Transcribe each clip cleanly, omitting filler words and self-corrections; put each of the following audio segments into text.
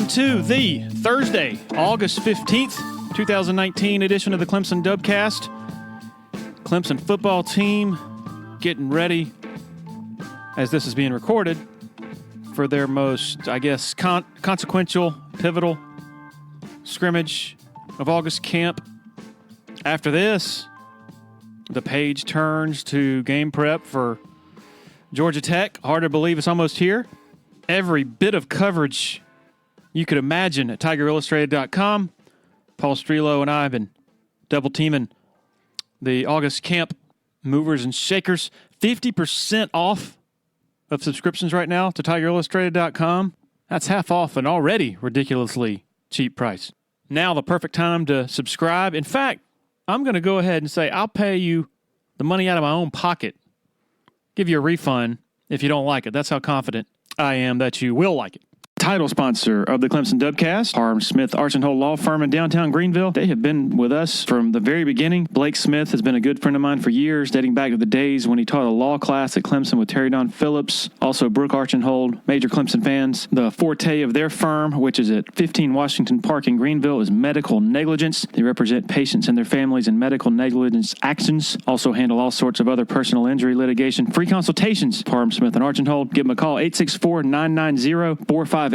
Welcome to the Thursday, August 15th, 2019 edition of the Clemson Dubcast. Clemson football team getting ready, as this is being recorded, for their most, consequential, pivotal scrimmage of August camp. After this, the page turns to game prep for Georgia Tech. Hard to believe it's almost here. Every bit of coverage you could imagine at TigerIllustrated.com. Paul Strelo and I have been double teaming the August camp movers and shakers. 50% off of subscriptions right now to TigerIllustrated.com. That's half off an already ridiculously cheap price. Now the perfect time to subscribe. In fact, I'm going to go ahead and say I'll pay you the money out of my own pocket. Give you a refund if you don't like it. That's how confident I am that you will like it. Title sponsor of the Clemson Dubcast, Parham Smith Archenhold Law Firm in downtown Greenville. They have been with us from the very beginning. Blake Smith has been a good friend of mine for years, dating back to the days when he taught a law class at Clemson with Terry Don Phillips. Also, Brooke Archenhold, major Clemson fans. The forte of their firm, which is at 15 Washington Park in Greenville, is medical negligence. They represent patients and their families in medical negligence actions. Also handle all sorts of other personal injury litigation. Free consultations, Parham Smith and Archenhold. Give them a call, 864-990-4581,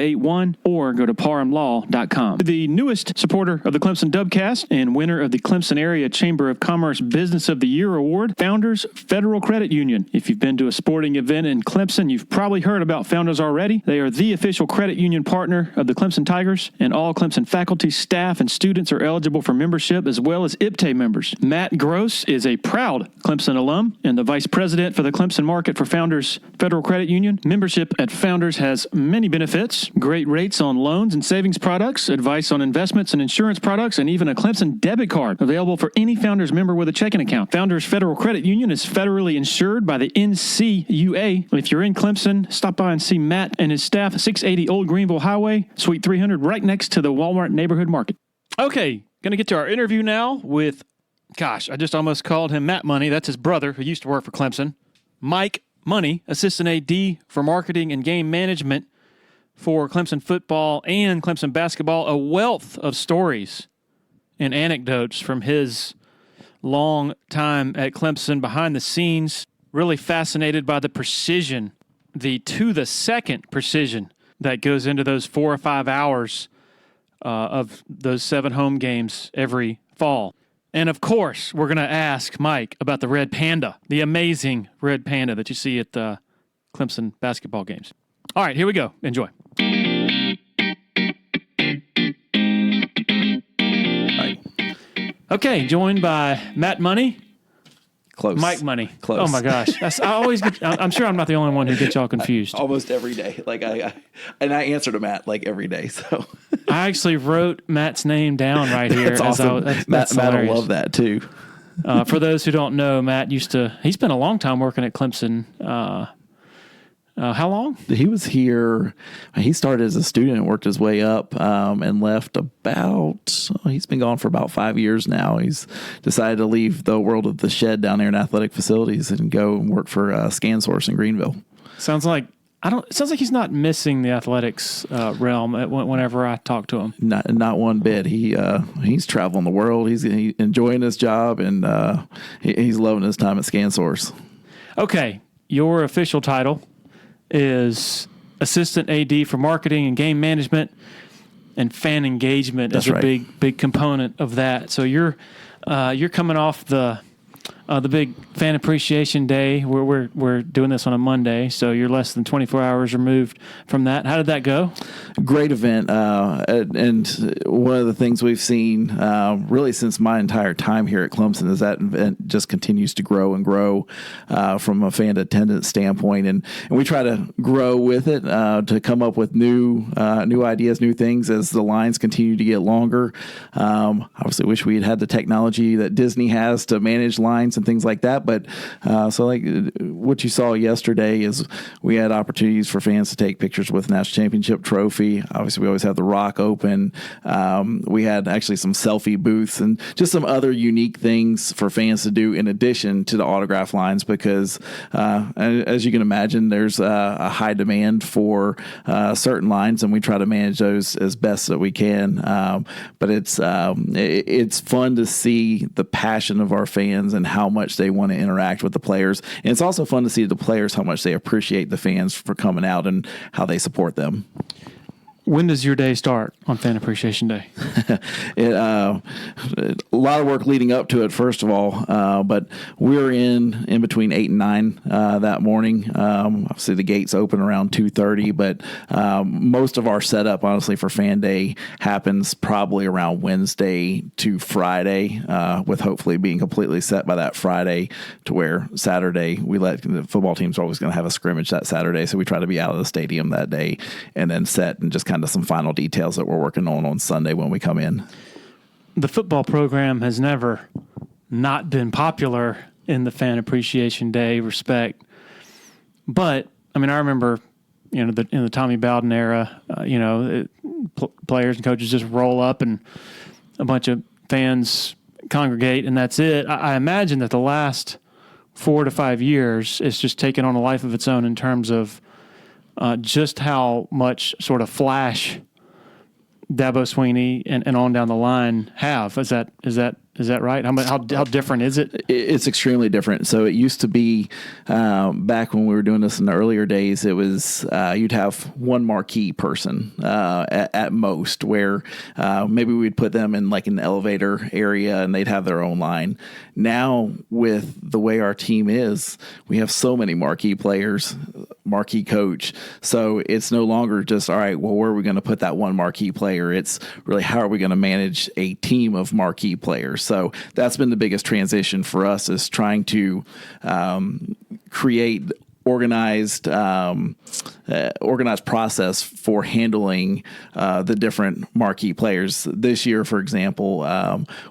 or go to parhamlaw.com. The newest supporter of the Clemson Dubcast and winner of the Clemson Area Chamber of Commerce Business of the Year Award, Founders Federal Credit Union. If you've been to a sporting event in Clemson, you've probably heard about Founders already. They are the official credit union partner of the Clemson Tigers, and all Clemson faculty, staff, and students are eligible for membership, as well as IPTAY members. Matt Gross is a proud Clemson alum and the vice president for the Clemson market for Founders Federal Credit Union. Membership at Founders has many benefits. Great rates on loans and savings products, advice on investments and insurance products, and even a Clemson debit card available for any Founders member with a checking account. Founders Federal Credit Union is federally insured by the NCUA. If you're in Clemson, stop by and see Matt and his staff at 680 Old Greenville Highway, Suite 300, right next to the Walmart Neighborhood Market. Okay, going to get to our interview now with, I just almost called him Matt Money. That's his brother who used to work for Clemson. Mike Money, Assistant AD for Marketing and Game Management for Clemson football and Clemson basketball. A wealth of stories and anecdotes from his long time at Clemson behind the scenes. Really fascinated by the precision, the to-the-second precision that goes into those 4 or 5 hours of those 7 home games every fall. And, of course, we're going to ask Mike about the Red Panda, the amazing Red Panda that you see at the Clemson basketball games. All right, here we go. Enjoy. Okay, joined by Matt Money. Close. Mike Money. Close. Oh my gosh. I'm sure I'm not the only one who gets y'all confused. Almost every day. I answer to Matt every day. So I actually wrote Matt's name down right here. That's awesome. Matt will love that too. For those who don't know, Matt he's been a long time working at Clemson. How long? He was here. He started as a student and worked his way up and left he's been gone for about 5 years now. He's decided to leave the world of the shed down there in athletic facilities and go and work for ScanSource in Greenville. Sounds like he's not missing the athletics realm whenever I talk to him. Not one bit. He's traveling the world. He's enjoying his job, and he's loving his time at ScanSource. Okay, your official title is Assistant AD for Marketing and Game Management, and fan engagement is a big component of that. So you're coming off the big Fan Appreciation Day. We're doing this on a Monday, so you're less than 24 hours removed from that. How did that go? Great event, and one of the things we've seen really since my entire time here at Clemson is that event just continues to grow and grow from a fan attendance standpoint, and we try to grow with it to come up with new ideas, new things as the lines continue to get longer. Obviously, wish we had the technology that Disney has to manage lines and things like that. But so like what you saw yesterday is we had opportunities for fans to take pictures with National Championship trophy. Obviously, we always have the Rock Open. We had actually some selfie booths and just some other unique things for fans to do in addition to the autograph lines, because as you can imagine, there's a high demand for certain lines, and we try to manage those as best that we can. But it's fun to see the passion of our fans and how much they want to interact with the players. And it's also fun to see the players how much they appreciate the fans for coming out and how they support them. When does your day start on Fan Appreciation Day? A lot of work leading up to it, first of all, but we're in between 8 and 9 that morning. Obviously, the gates open around 2:30, but most of our setup, honestly, for Fan Day happens probably around Wednesday to Friday, with hopefully being completely set by that Friday, to where Saturday, the football teams are always going to have a scrimmage that Saturday, so we try to be out of the stadium that day and then set and just kind of some final details that we're working on Sunday when we come in. The football program has never not been popular in the Fan Appreciation Day respect. But, I mean, I remember, in the Tommy Bowden era, players and coaches just roll up and a bunch of fans congregate and that's it. I imagine that the last 4 to 5 years it's just taken on a life of its own in terms of just how much sort of flash Dabo Sweeney and on down the line have. Is that right? How different is it? It's extremely different. So it used to be back when we were doing this in the earlier days, it was you'd have one marquee person at most, where maybe we'd put them in like an elevator area and they'd have their own line. Now, with the way our team is, we have so many marquee players, marquee coach. So it's no longer just, all right, well, where are we going to put that one marquee player? It's really, how are we going to manage a team of marquee players? So that's been the biggest transition for us, is trying to create organized process for handling the different marquee players. This year, for example,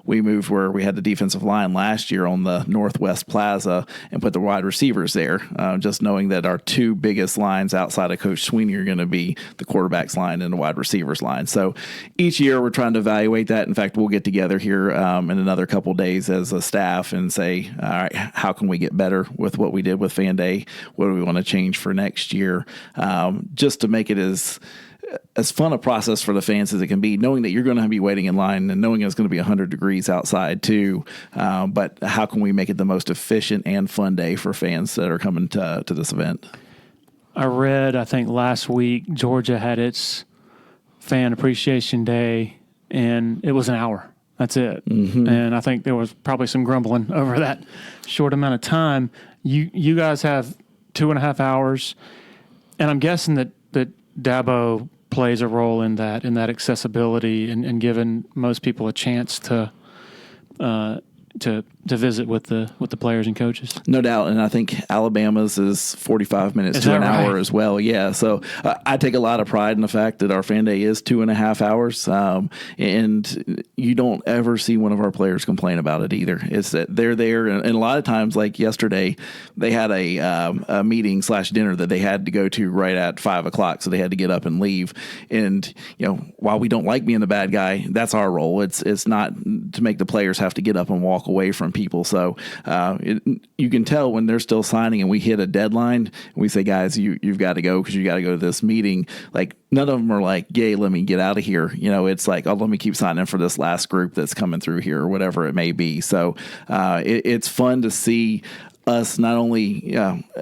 we moved where we had the defensive line last year on the Northwest Plaza and put the wide receivers there, just knowing that our two biggest lines outside of Coach Sweeney are going to be the quarterback's line and the wide receivers line. So each year we're trying to evaluate that. In fact, we'll get together here in another couple of days as a staff and say, all right, how can we get better with what we did with Fan Day? What do we want to change for next year? Just to make it as fun a process for the fans as it can be, knowing that you're going to be waiting in line and knowing it's going to be 100 degrees outside too. But how can we make it the most efficient and fun day for fans that are coming to this event? I read, I think last week, Georgia had its Fan Appreciation Day, and it was an hour. That's it. Mm-hmm. And I think there was probably some grumbling over that short amount of time. You guys have 2.5 hours, and I'm guessing that Dabo plays a role in that accessibility and giving most people a chance to visit with the players and coaches. No doubt, and I think Alabama's is 45 minutes to an hour as well. Yeah, so I take a lot of pride in the fact that our Fan Day is 2.5 hours, and you don't ever see one of our players complain about it either. It's that they're there, and a lot of times, like yesterday, they had a meeting / dinner that they had to go to right at 5 o'clock, so they had to get up and leave. And while we don't like being the bad guy, that's our role. It's not to make the players have to get up and walk away from people. So you can tell when they're still signing and we hit a deadline and we say, guys, you've got to go because you got to go to this meeting. Like, none of them are like, yay, let me get out of here. It's like, oh, let me keep signing for this last group that's coming through here or whatever it may be. So it's fun to see us not only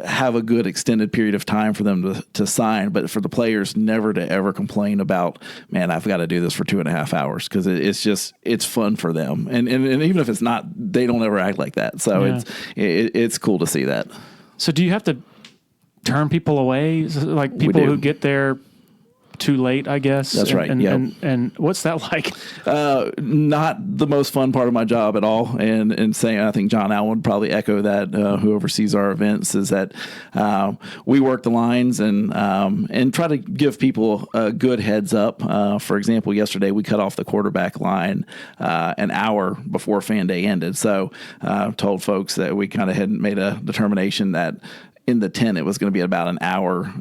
have a good extended period of time for them to sign, but for the players never to ever complain about, man, I've got to do this for 2.5 hours, because it's fun for them. And even if it's not, they don't ever act like that. So it's cool to see that. So do you have to turn people away? Like people who get there too late, I guess. That's right. And what's that like? Not the most fun part of my job at all. And saying, I think John Allen would probably echo that, who oversees our events, is that we work the lines and try to give people a good heads up. For example, yesterday we cut off the quarterback line an hour before fan day ended. So told folks that we kind of had made a determination that in the tent, it was going to be about an hour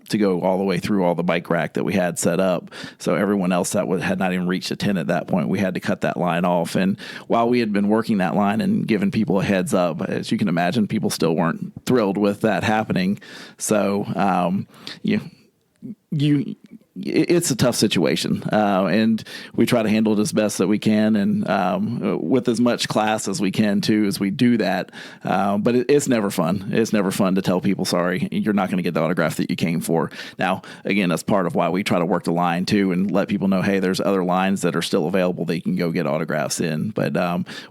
to go all the way through all the bike rack that we had set up. So everyone else that had not even reached the tent at that point, we had to cut that line off. And while we had been working that line and giving people a heads up, as you can imagine, people still weren't thrilled with that happening. So it's a tough situation, and we try to handle it as best that we can, and with as much class as we can too, as we do that. But it's never fun. It's never fun to tell people, sorry, you're not going to get the autograph that you came for. Now, again, that's part of why we try to work the line too, and let people know, hey, there's other lines that are still available that you can go get autographs in. But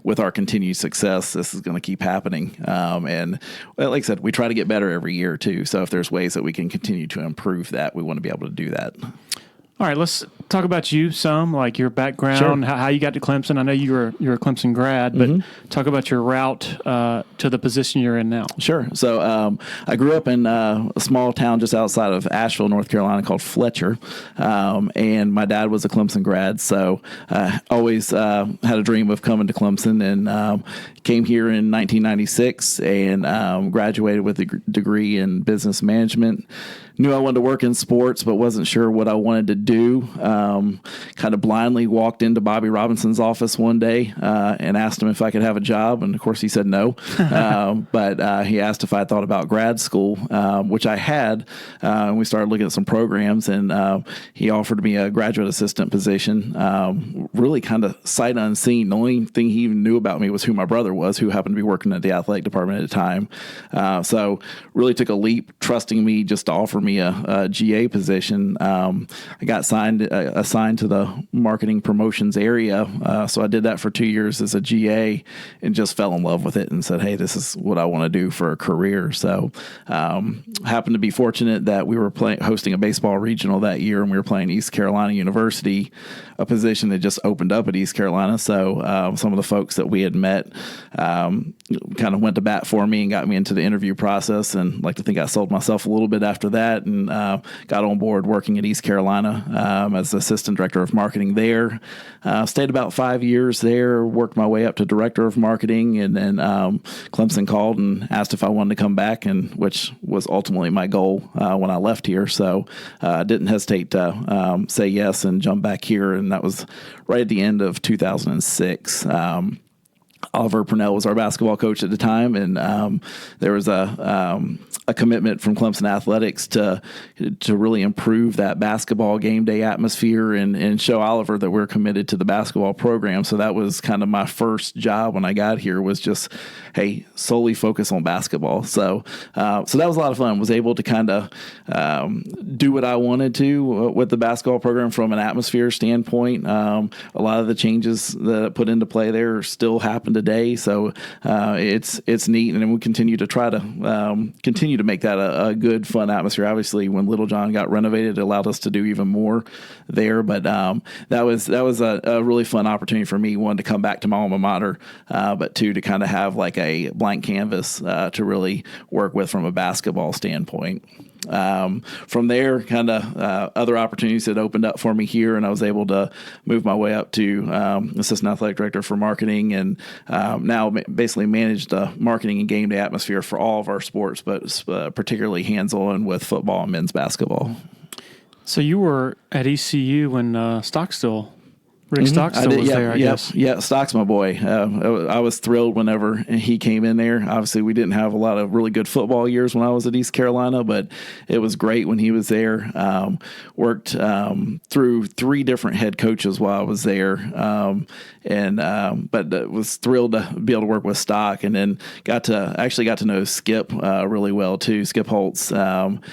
with our continued success, this is going to keep happening. And like I said, we try to get better every year too. So if there's ways that we can continue to improve that, we want to be able to do that. All right, let's talk about you some, like your background, Sure. how you got to Clemson. I know you're a Clemson grad, but talk about your route to the position you're in now. Sure. So I grew up in a small town just outside of Asheville, North Carolina, called Fletcher, and my dad was a Clemson grad, so I always had a dream of coming to Clemson, and came here in 1996 and graduated with a degree in business management. Knew I wanted to work in sports, but wasn't sure what I wanted to do. Kind of blindly walked into Bobby Robinson's office one day and asked him if I could have a job. And of course he said no. But he asked if I thought about grad school, which I had. And we started looking at some programs, and he offered me a graduate assistant position, really kind of sight unseen. The only thing he even knew about me was who my brother was, who happened to be working at the athletic department at the time. So really took a leap, trusting me just to offer me a GA position. I got assigned to the marketing promotions area. So I did that for 2 years as a GA and just fell in love with it and said, hey, this is what I want to do for a career. So happened to be fortunate that we were hosting a baseball regional that year, and we were playing East Carolina University, a position that just opened up at East Carolina. So some of the folks that we had met kind of went to bat for me and got me into the interview process, and like to think I sold myself a little bit after that, and got on board working at East Carolina as the assistant director of marketing there. Stayed about 5 years there, worked my way up to director of marketing, and then Clemson called and asked if I wanted to come back, and which was ultimately my goal when I left here. So I didn't hesitate to say yes and jump back here, and that was right at the end of 2006. Oliver Purnell was our basketball coach at the time, and there was a commitment from Clemson Athletics to really improve that basketball game day atmosphere and show Oliver that we're committed to the basketball program. So that was kind of my first job when I got here, was just, hey, solely focus on basketball. So that was a lot of fun. Was able to kind of do what I wanted to with the basketball program from an atmosphere standpoint. A lot of the changes that I put into play there still happen today. So it's neat, and we continue to try to continue to make that a good, fun atmosphere. Obviously, when Littlejohn got renovated, it allowed us to do even more there. But that was a really fun opportunity for me. One, to come back to my alma mater, but two, to kind of have like a blank canvas to really work with from a basketball standpoint. From there, kind of other opportunities that opened up for me here, and I was able to move my way up to assistant athletic director for marketing, and now basically manage the marketing and game day atmosphere for all of our sports, but particularly hands-on with football and men's basketball. So you were at ECU when Stockstill Rick Stockstill was there, I guess. Yeah, Stock's my boy. I was thrilled whenever he came in there. Obviously, we didn't have a lot of really good football years when I was at East Carolina, but it was great when he was there. Worked through 3 different head coaches while I was there, but was thrilled to be able to work with Stock, and then got to know Skip really well too, Skip Holtz, and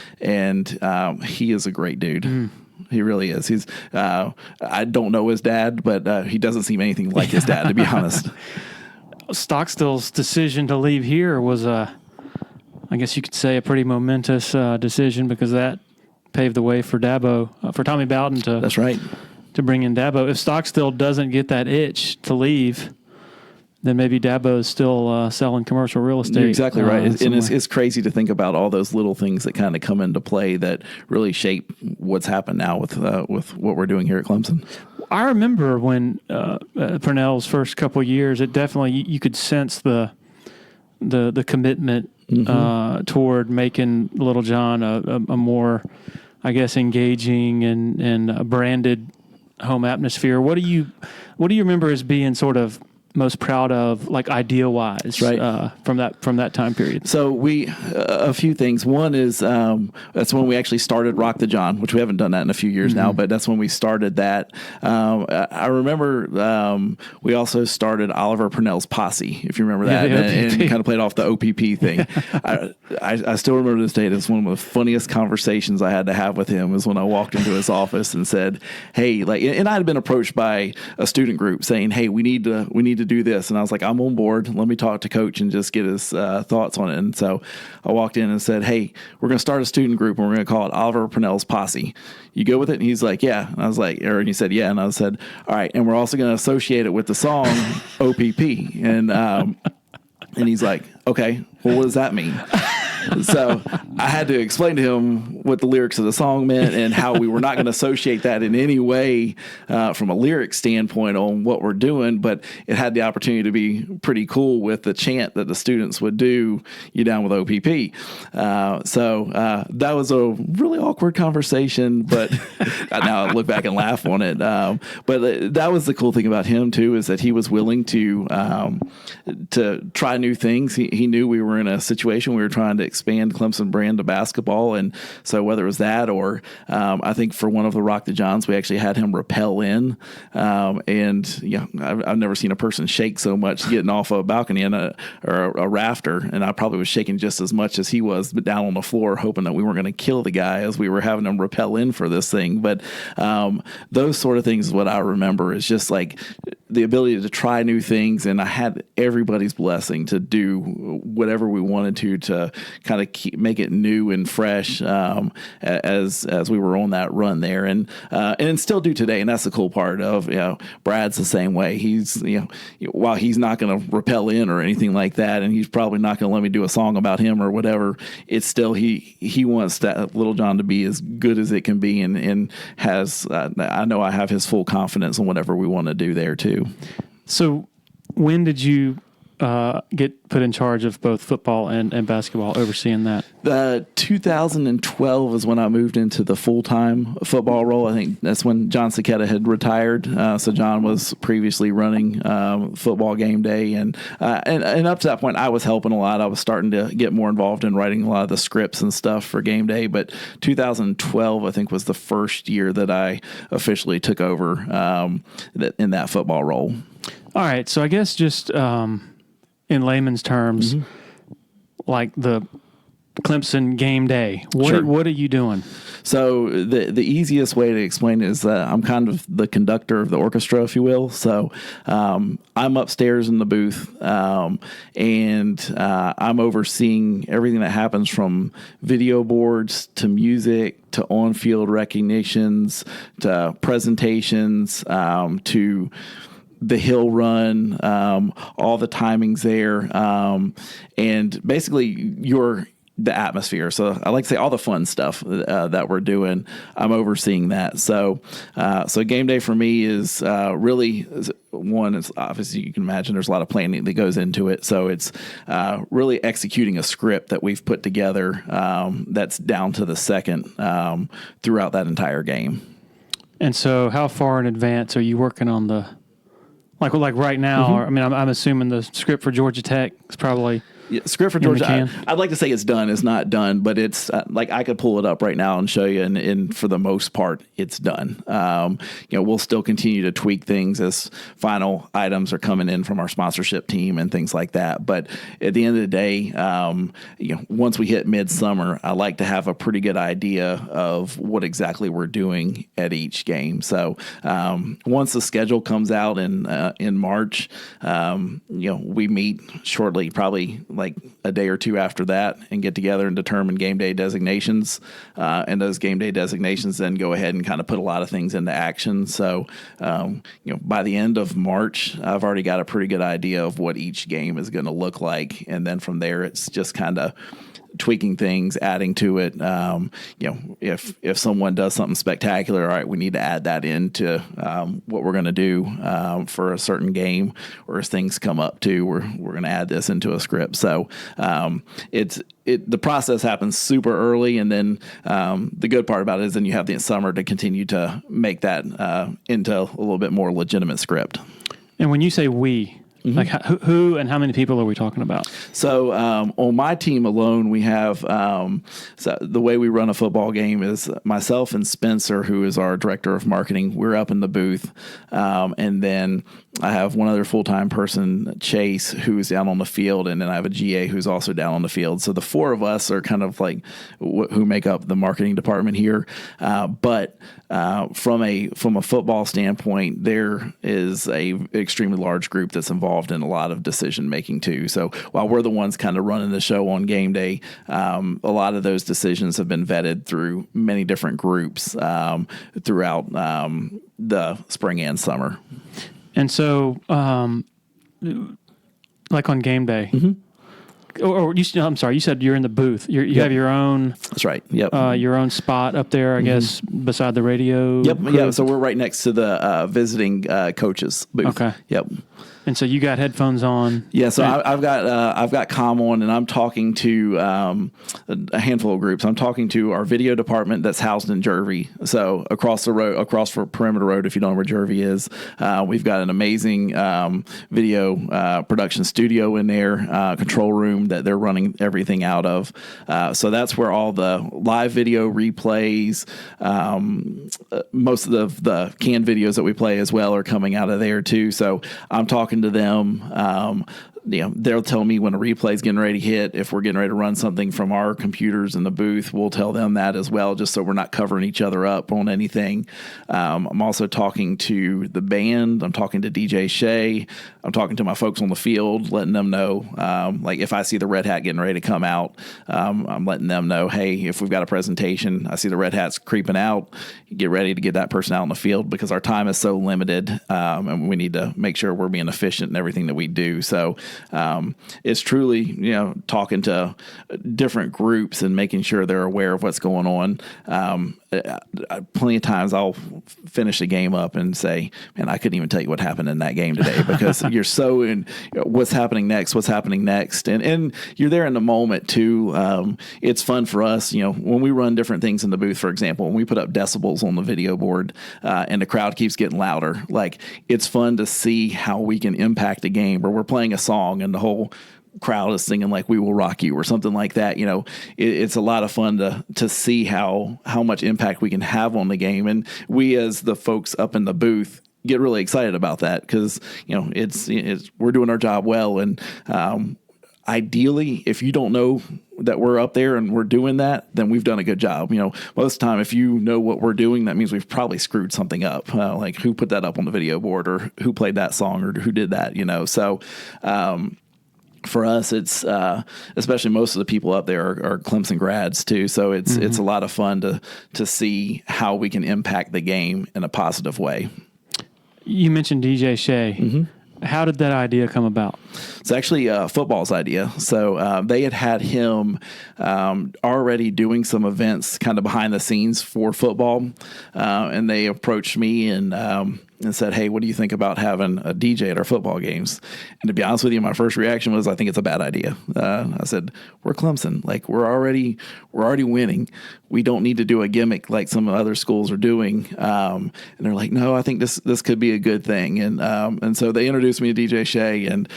he is a great dude. Mm. He really is. He's. I don't know his dad, but he doesn't seem anything like his dad, to be honest. Stockstill's decision to leave here was, I guess you could say, a pretty momentous decision, because that paved the way for Dabo, for Tommy Bowden to. That's right. To bring in Dabo. If Stockstill doesn't get that itch to leave, then maybe Dabo is still selling commercial real estate. You're exactly right. And it's crazy to think about all those little things that kind of come into play that really shape what's happened now with what we're doing here at Clemson. I remember when Purnell's first couple of years, it definitely, you could sense the commitment toward making Littlejohn a more, I guess, engaging and a branded home atmosphere. What do you remember as being sort of most proud of, like idea wise, right. From that time period? So a few things. One is that's when we actually started Rock the John, which we haven't done that in a few years now, but that's when we started that. I remember we also started Oliver Purnell's Posse, if you remember that, and kind of played off the OPP thing. I still remember this day. It's one of the funniest conversations I had to have with him was when I walked into his office and said, "Hey," and I had been approached by a student group saying, "Hey, we need to do this," and I was like, "I'm on board. Let me talk to Coach and just get his thoughts on it." And so I walked in and said, "Hey, we're going to start a student group and we're going to call it Oliver Purnell's Posse. You go with it?" And he's like, "Yeah." And I was like, and he said, "Yeah." And I said, "All right, and we're also going to associate it with the song OPP." And he's like, "Okay, well, what does that mean?" So I had to explain to him what the lyrics of the song meant and how we were not going to associate that in any way from a lyric standpoint on what we're doing, but it had the opportunity to be pretty cool with the chant that the students would do, "You down with OPP?" So that was a really awkward conversation, but now I look back and laugh on it. But that was the cool thing about him too, is that he was willing to try new things. He knew we were in a situation we were trying to expand Clemson brand to basketball. And so whether it was that or I think for one of the Rock the Johns, we actually had him rappel in. And I've never seen a person shake so much getting off a balcony or a rafter. And I probably was shaking just as much as he was, but down on the floor, hoping that we weren't going to kill the guy as we were having him rappel in for this thing. But those sort of things is what I remember, is just like the ability to try new things. And I had everybody's blessing to do whatever we wanted to kind of make it new and fresh as we were on that run there, and still do today. And that's the cool part of Brad's the same way. He's while he's not going to rappel in or anything like that, and he's probably not going to let me do a song about him or whatever. It's still he wants that Littlejohn to be as good as it can be, and has I know I have his full confidence in whatever we want to do there too. So when did you get put in charge of both football and basketball, overseeing that? 2012 is when I moved into the full-time football role. I think that's when John Saketa had retired. So John was previously running football game day. And up to that point, I was helping a lot. I was starting to get more involved in writing a lot of the scripts and stuff for game day. But 2012, I think, was the first year that I officially took over in that football role. All right. So I guess just in layman's terms, like the Clemson game day, what are you doing? So the easiest way to explain it is that I'm kind of the conductor of the orchestra, if you will. So I'm upstairs in the booth, and I'm overseeing everything that happens from video boards to music to on-field recognitions to presentations to the hill run, all the timings there, and basically the atmosphere. So I like to say all the fun stuff that we're doing, I'm overseeing that. So game day for me is really one. It's obviously, you can imagine there's a lot of planning that goes into it. So it's really executing a script that we've put together that's down to the second throughout that entire game. And so how far in advance are you working on the like right now? I mean, I'm assuming the script for Georgia Tech is probably script for Georgia. I'd like to say it's done. It's not done, but it's like I could pull it up right now and show you. And for the most part, it's done. We'll still continue to tweak things as final items are coming in from our sponsorship team and things like that. But at the end of the day, once we hit midsummer, I like to have a pretty good idea of what exactly we're doing at each game. So once the schedule comes out in March, we meet shortly, probably like a day or two after that and get together and determine game day designations. And those game day designations then go ahead and kind of put a lot of things into action. So, by the end of March, I've already got a pretty good idea of what each game is going to look like. And then from there, it's just kind of tweaking things, adding to it. If someone does something spectacular, all right, we need to add that into what we're going to do for a certain game, or as things come up too, we're going to add this into a script. So the process happens super early, and then the good part about it is then you have the summer to continue to make that into a little bit more legitimate script. And when you say we, like who and how many people are we talking about? So on my team alone, we have so the way we run a football game is myself and Spencer, who is our director of marketing. We're up in the booth, and then I have one other full-time person, Chase, who's down on the field, and then I have a GA who's also down on the field. So the four of us are kind of like who make up the marketing department here. But from a football standpoint, there is a extremely large group that's involved in a lot of decision making too. So while we're the ones kind of running the show on game day, a lot of those decisions have been vetted through many different groups throughout the spring and summer. And so, like on game day, I'm sorry, you said you're in the booth. You have your own. That's right. Yep. Your own spot up there, I guess, beside the radio. Yep. Crew. Yeah. So we're right next to the visiting coaches booth. Okay. Yep. And so you got headphones on. Yeah, so I've got comm on, and I'm talking to a handful of groups. I'm talking to our video department that's housed in Jervey. So across the road, across for Perimeter Road, if you don't know where Jervey is, we've got an amazing video production studio in there, control room that they're running everything out of. So that's where all the live video replays, most of the canned videos that we play as well are coming out of there too. So I'm talking to them. They'll tell me when a replay is getting ready to hit. If we're getting ready to run something from our computers in the booth, we'll tell them that as well, just so we're not covering each other up on anything. I'm also talking to the band. I'm talking to DJ Shea. I'm talking to my folks on the field, letting them know, like if I see the red hat getting ready to come out, I'm letting them know, hey, if we've got a presentation, I see the red hat's creeping out, get ready to get that person out in the field, because our time is so limited, and we need to make sure we're being efficient in everything that we do. So it's truly, talking to different groups and making sure they're aware of what's going on. Plenty of times I'll finish a game up and say, man, I couldn't even tell you what happened in that game today, because you're so in what's happening next. And you're there in the moment too. It's fun for us, when we run different things in the booth, for example, when we put up decibels on the video board, and the crowd keeps getting louder, like it's fun to see how we can impact a game where we're playing a song and the whole crowd is singing like "We Will Rock You" or something like that. It's a lot of fun to see how much impact we can have on the game, and we as the folks up in the booth get really excited about that, because it's we're doing our job well. And ideally, if you don't know that we're up there and we're doing that, then we've done a good job. Most of the time, if you know what we're doing, that means we've probably screwed something up, like who put that up on the video board, or who played that song, or who did that. So for us, it's especially most of the people up there are Clemson grads too. So it's a lot of fun to see how we can impact the game in a positive way. You mentioned DJ Shea. How did that idea come about? It's actually football's idea. So they had him already doing some events kind of behind the scenes for football. And they approached me and said, hey, what do you think about having a DJ at our football games? And to be honest with you, my first reaction was, I think it's a bad idea. I said, we're Clemson. Like, we're already winning. We don't need to do a gimmick like some other schools are doing. And they're like, no, I think this could be a good thing. And so they introduced me to DJ Shea, and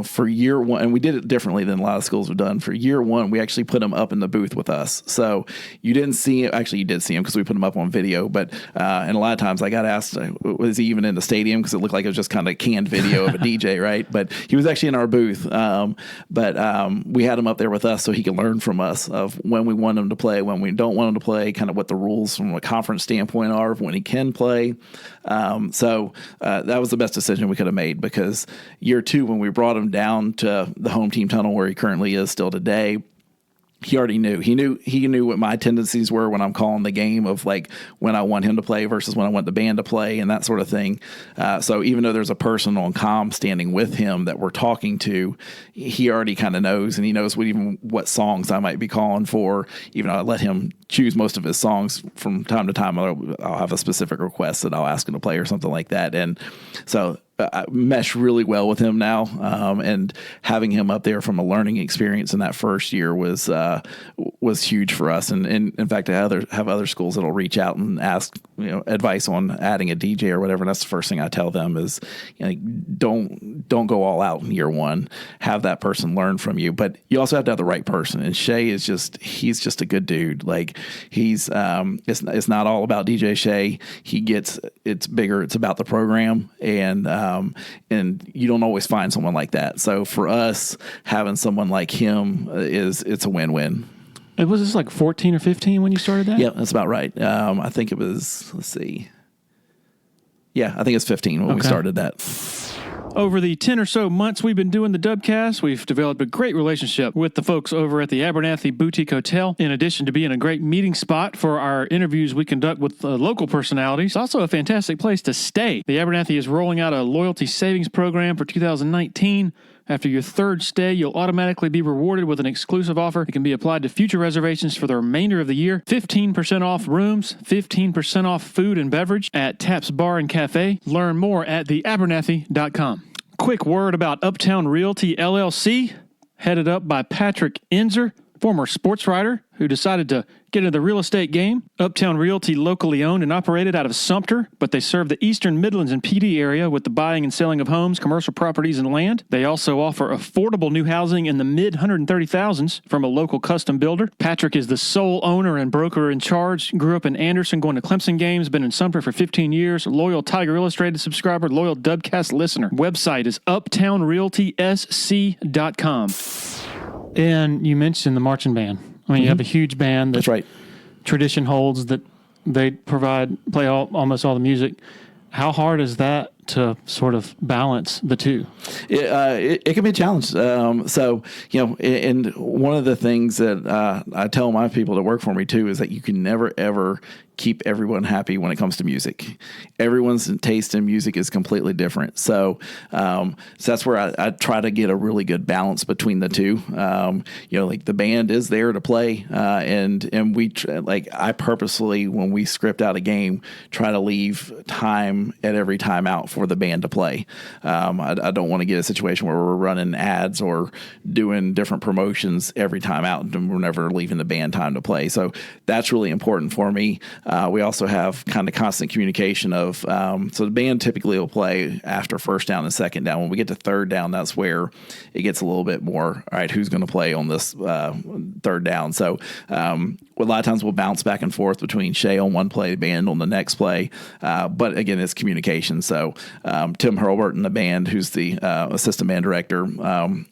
for year one, and we did it differently than a lot of schools have done. For year one, we actually put him up in the booth with us. So you didn't see him. Actually, you did see him because we put him up on video. But and a lot of times I got asked, was he even in the stadium, because it looked like it was just kind of canned video of a DJ, right? But he was actually in our booth. But we had him up there with us so he could learn from us of when we want him to play, when we don't want him to play, kind of what the rules from a conference standpoint are of when he can play. So that was the best decision we could have made, because year 2, when we brought him down to the home team tunnel where he currently is still today, he already knew. He knew what my tendencies were when I'm calling the game, of like when I want him to play versus when I want the band to play and that sort of thing. So even though there's a person on comm standing with him that we're talking to, he already kind of knows, and he knows what songs I might be calling for. Even though I let him choose most of his songs from time to time, I'll have a specific request that I'll ask him to play or something like that. And so I mesh really well with him now, and having him up there from a learning experience in that first year was huge for us. And in fact, I have other schools that'll reach out and ask advice on adding a DJ or whatever. And that's the first thing I tell them is, don't go all out in year 1. Have that person learn from you, but you also have to have the right person. And Shay he's just a good dude. Like he's it's not all about DJ Shay. It's bigger. It's about the program, and you don't always find someone like that. So for us, having someone like him it's a win-win. It was this like 14 or 15 when you started that? Yeah, that's about right. I think it was, let's see. Yeah, I think it's 15 when we started that. Over the 10 or so months we've been doing the Dubcast, we've developed a great relationship with the folks over at the Abernathy Boutique Hotel. In addition to being a great meeting spot for our interviews we conduct with local personalities, it's also a fantastic place to stay. The Abernathy is rolling out a loyalty savings program for 2019. After your 3rd stay, you'll automatically be rewarded with an exclusive offer. It can be applied to future reservations for the remainder of the year. 15% off rooms, 15% off food and beverage at Taps Bar and Cafe. Learn more at theabernathy.com. Quick word about Uptown Realty LLC, headed up by Patrick Enzer, former sports writer who decided to get into the real estate game. Uptown Realty, locally owned and operated out of Sumter, but they serve the Eastern Midlands and PD area with the buying and selling of homes, commercial properties, and land. They also offer affordable new housing in the mid-130,000s from a local custom builder. Patrick is the sole owner and broker in charge. Grew up in Anderson, going to Clemson games, been in Sumter for 15 years, loyal Tiger Illustrated subscriber, loyal Dubcast listener. Website is uptownrealtysc.com. And you mentioned the marching band. I mean, you have a huge band. That's right. Tradition holds that they play almost all the music. How hard is that to sort of balance the two? It can be a challenge. So, and one of the things that I tell my people that work for me too is that you can never, ever keep everyone happy when it comes to music. Everyone's taste in music is completely different. So that's where I try to get a really good balance between the two. Like the band is there to play, and we I purposely, when we script out a game, try to leave time at every time out for the band to play. I don't want to get a situation where we're running ads or doing different promotions every time out, and we're never leaving the band time to play. So that's really important for me. We also have kind of constant communication of, so the band typically will play after first down and second down. When we get to third down, that's where it gets a little bit more, all right, who's going to play on this third down? So a lot of times we'll bounce back and forth between Shay on one play, the band on the next play. But again, it's communication. So Tim Hurlbert in the band, who's the assistant band director,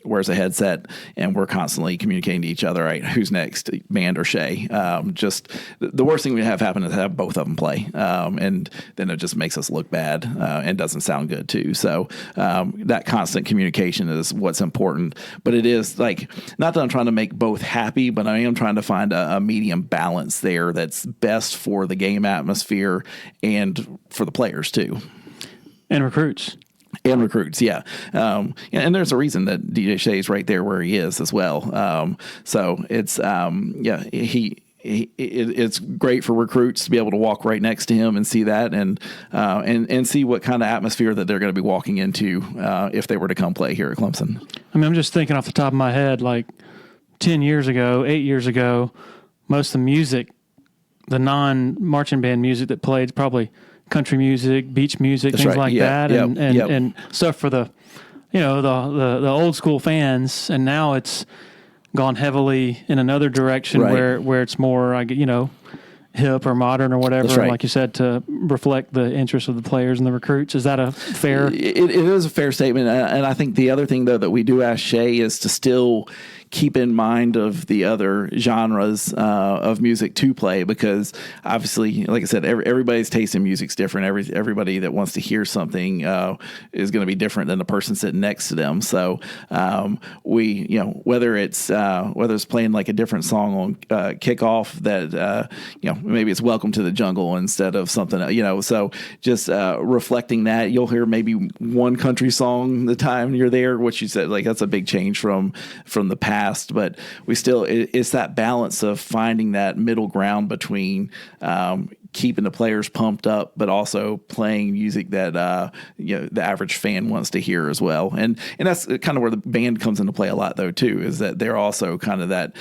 wears a headset, and we're constantly communicating to each other, right, who's next, band or Shay? Just the worst thing we have happen is have both of them play, and then it just makes us look bad and doesn't sound good too. So that constant communication is what's important. But it is not that I'm trying to make both happy, but I am trying to find a medium balance there that's best for the game atmosphere and for the players too. And recruits, yeah. And there's a reason that DJ Shay's right there where he is as well. So it's, it's great for recruits to be able to walk right next to him and see that, and see what kind of atmosphere that they're going to be walking into if they were to come play here at Clemson. I mean, I'm just thinking off the top of my head, 10 years ago, 8 years ago, most of the music, the non-marching band music that played is probably country music, beach music, that's things right. like that, and stuff for the, the old school fans. And now it's gone heavily in another direction, right. where it's more, hip or modern or whatever, That's right. and like you said, to reflect the interests of the players and the recruits. Is that a fair? It is a fair statement, and I think the other thing though that we do ask Shay is to still keep in mind of the other genres of music to play, because obviously, like I said, everybody's taste in music's different. Everybody that wants to hear something is going to be different than the person sitting next to them. So we, whether it's playing like a different song on kickoff that maybe it's "Welcome to the Jungle" instead of something, So just reflecting that, you'll hear maybe one country song the time you're there, which you said like that's a big change from the past. But we still, it's that balance of finding that middle ground between keeping the players pumped up, but also playing music that the average fan wants to hear as well. And that's kind of where the band comes into play a lot, though, too, is that they're also kind of that,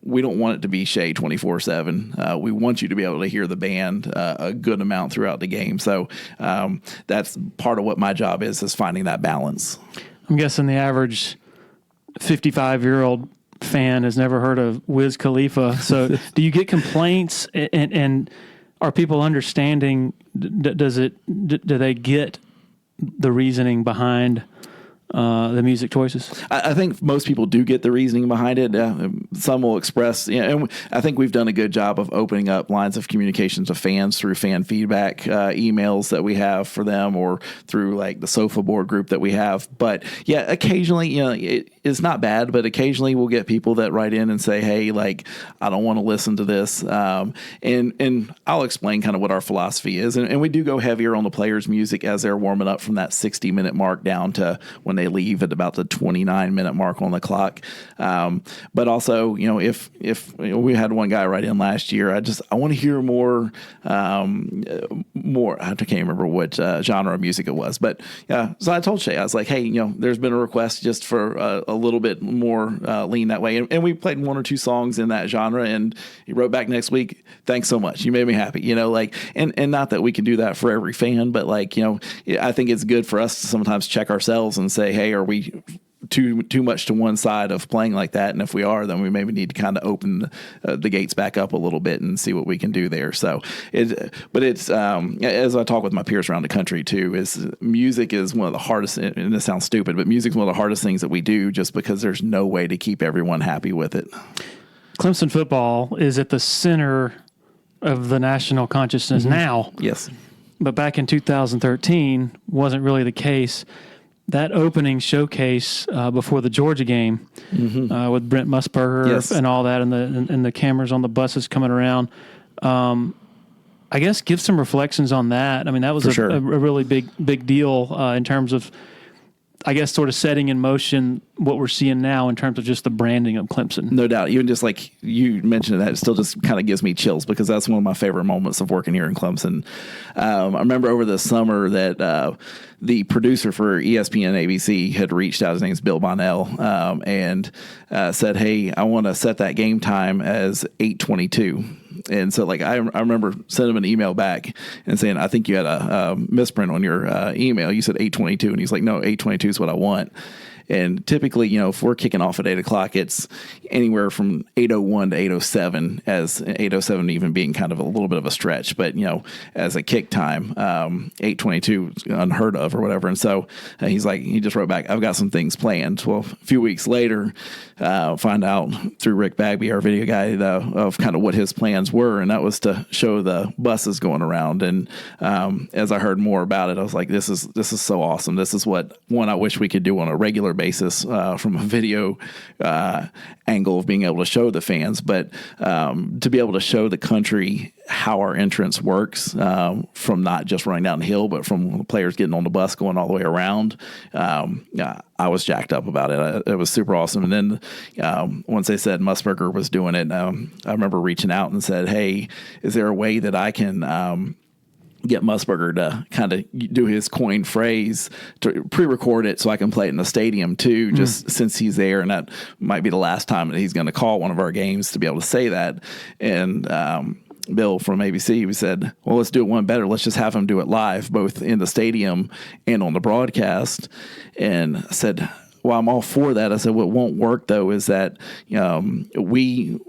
we don't want it to be Shay 24/7. We want you to be able to hear the band a good amount throughout the game. So that's part of what my job is finding that balance. I'm guessing the average 55-year-old fan has never heard of Wiz Khalifa. So do you get complaints, and are people understanding? Do they get the reasoning behind the music choices? I think most people do get the reasoning behind it. Some will express, and I think we've done a good job of opening up lines of communication to fans through fan feedback emails that we have for them, or through like the sofa board group that we have. But yeah, occasionally, it's not bad, but occasionally we'll get people that write in and say, hey, like, I don't want to listen to this. And I'll explain kind of what our philosophy is. And we do go heavier on the players' music as they're warming up from that 60-minute mark down to when they leave at about the 29-minute mark on the clock. But also, if we had one guy write in last year, I want to hear more, I can't remember what genre of music it was. But yeah, so I told Shay, I was like, hey, there's been a request just for a little bit more lean that way. And we played one or two songs in that genre, and he wrote back next week, thanks so much. You made me happy, and not that we can do that for every fan, but I think it's good for us to sometimes check ourselves and say, hey, are we too much to one side of playing like that? And if we are, then we maybe need to kind of open the gates back up a little bit and see what we can do there. So it's as I talk with my peers around the country too, is music is one of the hardest, and this sounds stupid, but music is one of the hardest things that we do, just because there's no way to keep everyone happy with it. Clemson football is at the center of the national consciousness now. Yes. But back in 2013 wasn't really the case. That opening showcase before the Georgia game with Brent Musburger and all that, and the cameras on the buses coming around, I guess give some reflections on that. I mean, that was a really big deal in terms of, I guess, sort of setting in motion what we're seeing now in terms of just the branding of Clemson. No doubt. Even just like you mentioned that, it still just kind of gives me chills, because that's one of my favorite moments of working here in Clemson. I remember over the summer that the producer for ESPN ABC had reached out. His name's Bill Bonnell, and said, hey, I want to set that game time as 8:22. And so, I remember sending him an email back and saying, I think you had a misprint on your email. You said 8:22. And he's like, no, 8:22 is what I want. And typically, if we're kicking off at 8 o'clock, it's anywhere from 8:01 to 8:07, as 8:07 even being kind of a little bit of a stretch. But, as a kick time, 8:22 is unheard of or whatever. And so he just wrote back, I've got some things planned. Well, a few weeks later, find out through Rick Bagby, our video guy, of kind of what his plans were. And that was to show the buses going around. And as I heard more about it, I was like, this is so awesome. This is what I wish we could do on a regular basis from a video angle of being able to show the fans, but to be able to show the country how our entrance works, from not just running down the hill, but from the players getting on the bus going all the way around. I was jacked up about it. It was super awesome. And then once they said Musburger was doing it, I remember reaching out and said, hey, is there a way that I can get Musburger to kind of do his coin phrase, to pre-record it so I can play it in the stadium too, just since he's there, and that might be the last time that he's going to call one of our games to be able to say that. And Bill from ABC, we said, well, let's do it one better. Let's just have him do it live, both in the stadium and on the broadcast. And I said, well, I'm all for that. I said, what won't work though is that we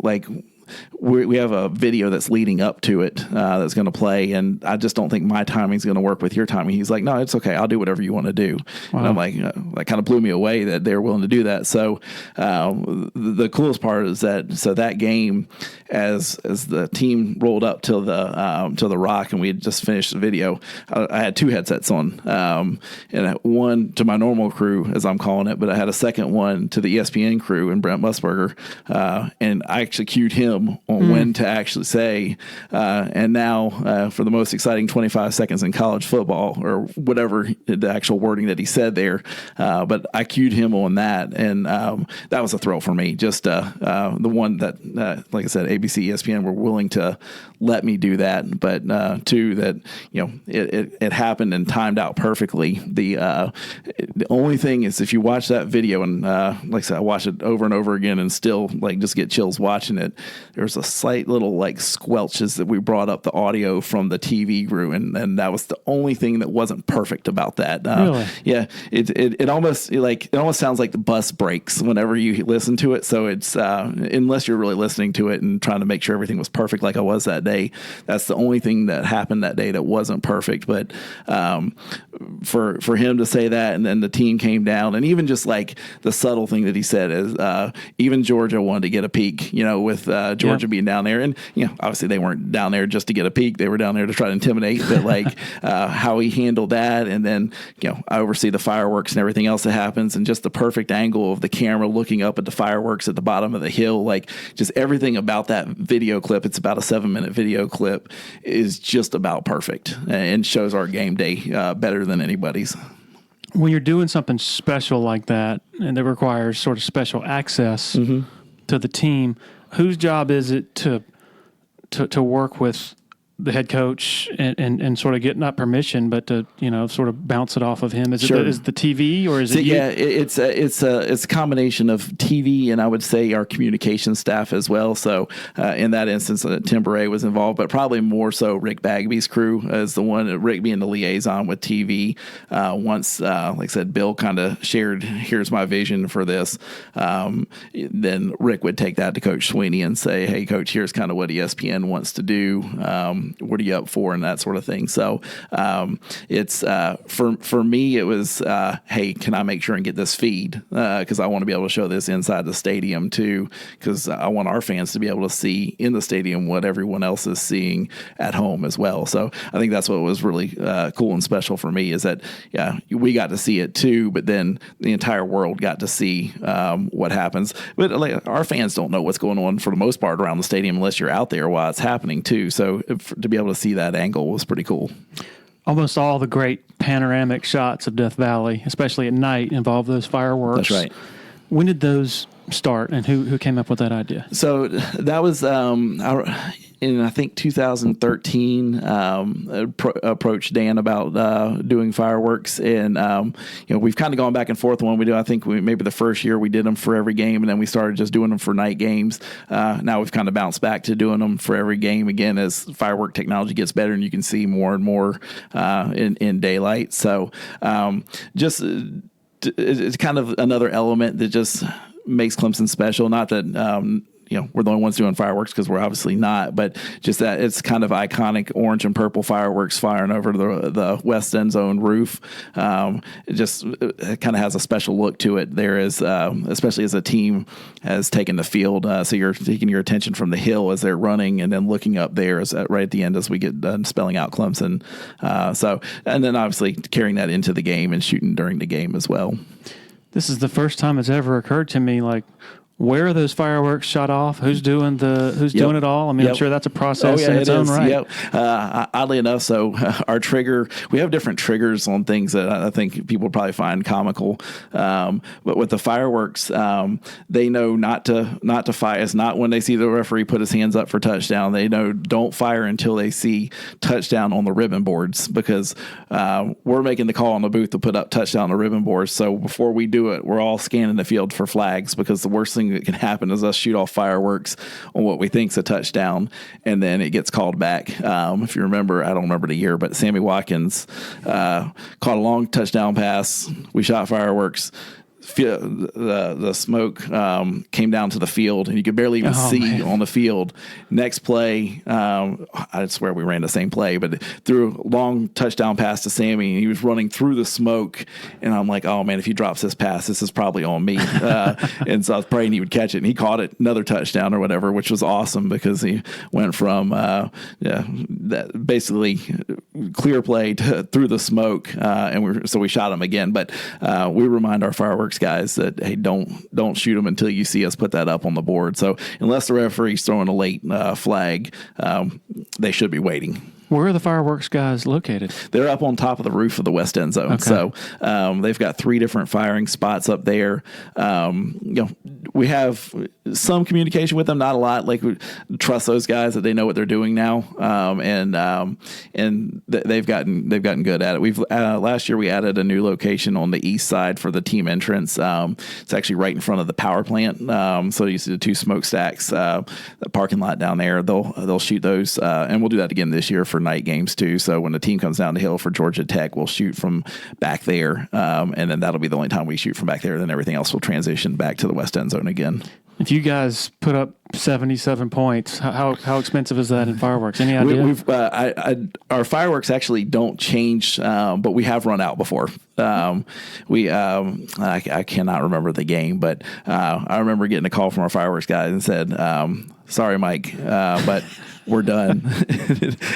we have a video that's leading up to it that's going to play, and I just don't think my timing is going to work with your timing. He's like, no, it's okay. I'll do whatever you want to do. Wow. And I'm like, that kind of blew me away that they're willing to do that. So the coolest part is that game, as the team rolled up to the rock, and we had just finished the video, I had two headsets on, and one to my normal crew, as I'm calling it, but I had a second one to the ESPN crew and Brent Musburger, and I actually cued him on when to actually say, and now for the most exciting 25 seconds in college football, or whatever the actual wording that he said there, but I cued him on that, and that was a thrill for me. Just the one that, like I said, ABC, ESPN were willing to let me do that, but two, that it happened and timed out perfectly. The only thing is, if you watch that video, and like I said, I watched it over and over again and still just get chills watching it, there's a slight little squelches that we brought up the audio from the TV crew, and that was the only thing that wasn't perfect about that. Really? Yeah, it almost sounds like the bus brakes whenever you listen to it. So it's unless you're really listening to it and trying to make sure everything was perfect like I was that day, that's the only thing that happened that day that wasn't perfect. But for him to say that, and then the team came down, and even just the subtle thing that he said is even Georgia wanted to get a peek, with Georgia being down there, and obviously they weren't down there just to get a peek; they were down there to try to intimidate. But how he handled that, and then I oversee the fireworks and everything else that happens, and just the perfect angle of the camera looking up at the fireworks at the bottom of the hill, just everything about that video clip. It's about a 7-minute video clip, is just about perfect and shows our game day better than anybody's. When you're doing something special like that, and that requires sort of special access to the team, whose job is it to work with the head coach and sort of get not permission, but to sort of bounce it off of him? Is it the TV, or is it you? Yeah, it's a combination of TV and I would say our communication staff as well. So in that instance, Tim Beret was involved, but probably more so Rick Bagby's crew as the one. Rick being the liaison with TV. Once, like I said, Bill kind of shared, here's my vision for this. Then Rick would take that to Coach Sweeney and say, hey, Coach, here's kind of what ESPN wants to do. What are you up for, and that sort of thing. So it's for me, it was, hey, can I make sure and get this feed? Because I want to be able to show this inside the stadium too, because I want our fans to be able to see in the stadium what everyone else is seeing at home as well. So I think that's what was really cool and special for me, is that, we got to see it too, but then the entire world got to see what happens. But our fans don't know what's going on for the most part around the stadium unless you're out there while it's happening too. So to be able to see that angle was pretty cool. Almost all the great panoramic shots of Death Valley, especially at night, involve those fireworks. That's right. When did those start, and who came up with that idea? So that was in I think 2013. Approached Dan about doing fireworks, and we've kind of gone back and forth on when we do. I think maybe the first year we did them for every game, and then we started just doing them for night games. Now we've kind of bounced back to doing them for every game again as firework technology gets better and you can see more and more in daylight. So just it's kind of another element that just makes Clemson special. Not that we're the only ones doing fireworks, because we're obviously not, but just that it's kind of iconic orange and purple fireworks firing over the west end zone roof. It kind of has a special look to it. There is, especially as a team has taken the field, so you're taking your attention from the hill as they're running, and then looking up there as right at the end as we get done spelling out Clemson. And then obviously carrying that into the game and shooting during the game as well. This is the first time it's ever occurred to me, where are those fireworks shot off? Who's doing doing it all? I mean, I'm sure that's a process in its own right. Yep. Oddly enough, so our trigger, we have different triggers on things that I think people probably find comical. But with the fireworks, they know not to fire. It's not when they see the referee put his hands up for touchdown. They know don't fire until they see touchdown on the ribbon boards, because we're making the call on the booth to put up touchdown on the ribbon boards. So before we do it, we're all scanning the field for flags, because the worst thing that can happen is us shoot off fireworks on what we think's a touchdown, and then it gets called back. If you remember, I don't remember the year, but Sammy Watkins caught a long touchdown pass. We shot fireworks. the smoke came down to the field, and you could barely even see on the field. Next play, I swear we ran the same play, but threw a long touchdown pass to Sammy, and he was running through the smoke, and I'm like, oh man, if he drops this pass, this is probably on me. And so I was praying he would catch it, and he caught it, another touchdown or whatever, which was awesome because he went from that basically clear play through the smoke, and so we shot him again. But we remind our fireworks guys that, hey, don't shoot them until you see us put that up on the board. So unless the referee's throwing a late flag, they should be waiting. Where are the fireworks guys located? They're up on top of the roof of the west end zone. Okay. So they've got 3 different firing spots up there. We have some communication with them, not a lot. Like, we trust those guys that they know what they're doing now, and they've gotten good at it. We've last year we added a new location on the east side for the team entrance. It's actually right in front of the power plant. So you see the 2 smokestacks, the parking lot down there. They'll shoot those, and we'll do that again this year for night games too. So when the team comes down the hill for Georgia Tech, we'll shoot from back there, and then that'll be the only time we shoot from back there. Then everything else will transition back to the west end zone again. If you guys put up 77 points, how expensive is that in fireworks? Any idea? Our fireworks actually don't change, but we have run out before. I cannot remember the game, but I remember getting a call from our fireworks guy and said, sorry, Mike, but we're done.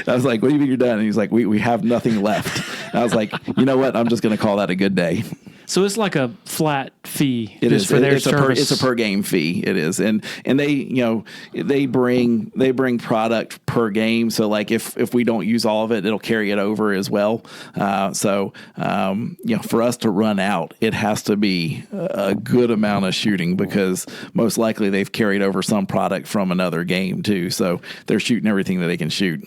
I was like, what do you mean you're done? And he's like, we have nothing left. And I was like, you know what? I'm just going to call that a good day. So it's like a flat fee. It is for their service. It's a per game fee. It is, and they bring product per game. So like if we don't use all of it, it'll carry it over as well. So for us to run out, it has to be a good amount of shooting because most likely they've carried over some product from another game too. So they're shooting everything that they can shoot.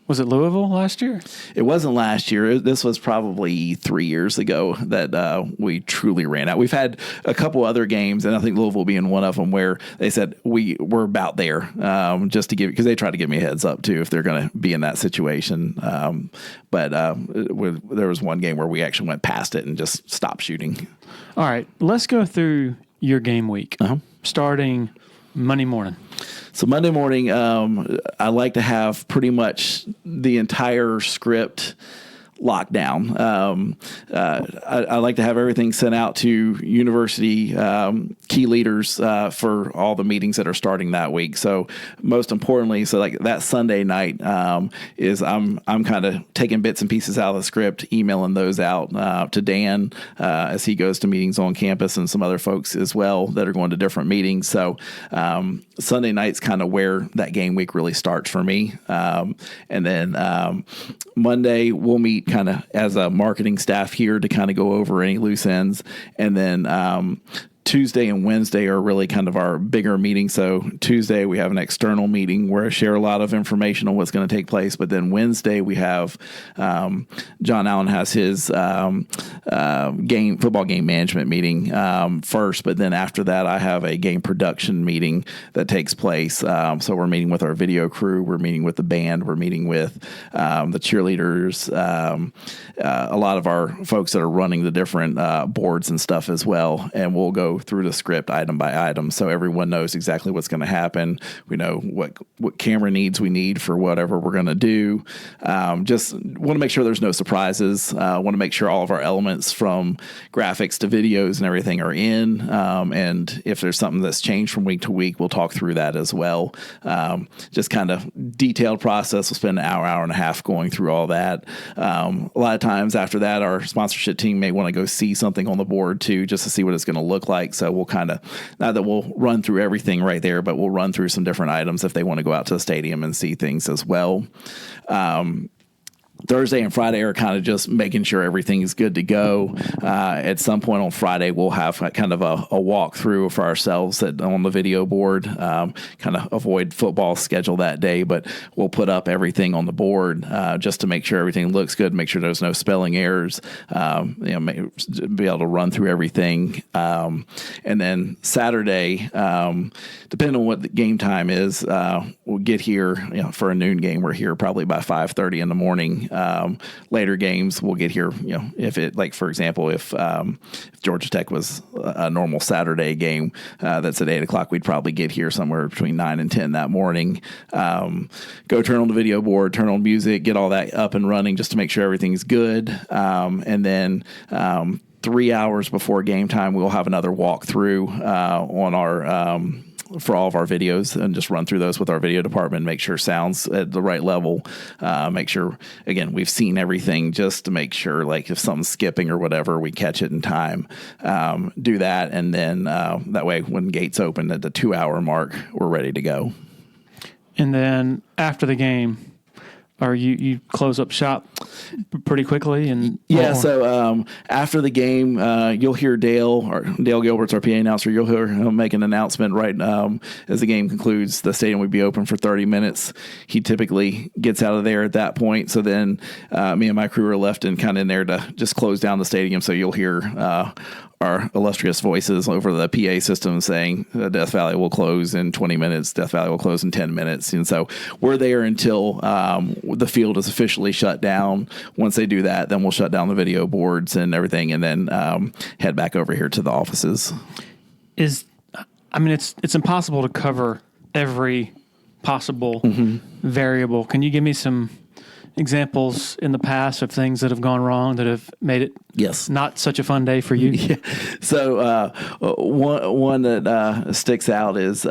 Was it Louisville last year? It wasn't last year. This was probably 3 years ago that we truly ran out. We've had a couple other games, and I think Louisville being one of them, where they said we're about there, just to give, because they try to give me a heads up too if they're going to be in that situation. But there was one game where we actually went past it and just stopped shooting. All right, let's go through your game week, starting Monday morning. So Monday morning, I like to have pretty much the entire script locked down. I like to have everything sent out to university key leaders for all the meetings that are starting that week. So most importantly, so like that Sunday night is I'm kind of taking bits and pieces out of the script, emailing those out to Dan as he goes to meetings on campus and some other folks as well that are going to different meetings. So Sunday night's kind of where that game week really starts for me. And then Monday we'll meet kind of as a marketing staff here to kind of go over any loose ends. And then Tuesday and Wednesday are really kind of our bigger meetings. So Tuesday we have an external meeting where I share a lot of information on what's going to take place. But then Wednesday we have John Allen has his football game management meeting first. But then after that I have a game production meeting that takes place. So we're meeting with our video crew. We're meeting with the band. We're meeting with the cheerleaders. A lot of our folks that are running the different boards and stuff as well. And we'll go through the script item by item so everyone knows exactly what's going to happen. We know what camera needs we need for whatever we're going to do. Just want to make sure there's no surprises. Want to make sure all of our elements from graphics to videos and everything are in. And if there's something that's changed from week to week, we'll talk through that as well. Just kind of detailed process. We'll spend an hour and a half going through all that. A lot of times after that, our sponsorship team may want to go see something on the board too, just to see what it's going to look like. So we'll kind of, not that we'll run through everything right there, but we'll run through some different items if they want to go out to the stadium and see things as well. Thursday and Friday are kind of just making sure everything is good to go. At some point on Friday, we'll have kind of a walkthrough for ourselves on the video board, kind of avoid football schedule that day, but we'll put up everything on the board just to make sure everything looks good, make sure there's no spelling errors, be able to run through everything. And then Saturday, depending on what the game time is, we'll get here for a noon game. We're here probably by 5:30 in the morning. morning. Later games will get here, if it, like, for example, if Georgia Tech was a normal Saturday game that's at 8 o'clock, we'd probably get here somewhere between 9 and 10 that morning. Go turn on the video board, turn on music, get all that up and running just to make sure everything's good. And then 3 hours before game time, we'll have another walkthrough on our for all of our videos, and just run through those with our video department, make sure sound's at the right level, make sure, again, we've seen everything, just to make sure, like, if something's skipping or whatever, we catch it in time. Do that, and then that way when gates open at the 2 hour mark, we're ready to go. And then after the game, you close up shop pretty quickly? And so after the game, you'll hear Dale Gilbert's our PA announcer. You'll hear him make an announcement right as the game concludes. The stadium would be open for 30 minutes. He typically gets out of there at that point. So then me and my crew are left in there to just close down the stadium. So you'll hear our illustrious voices over the PA system saying Death Valley will close in 20 minutes, Death Valley will close in 10 minutes. And so we're there until the field is officially shut down. Once they do that, then we'll shut down the video boards and everything, and then head back over here to the offices. It's impossible to cover every possible variable. Can you give me some examples in the past of things that have gone wrong that have made it not such a fun day for you? Yeah. So one that sticks out is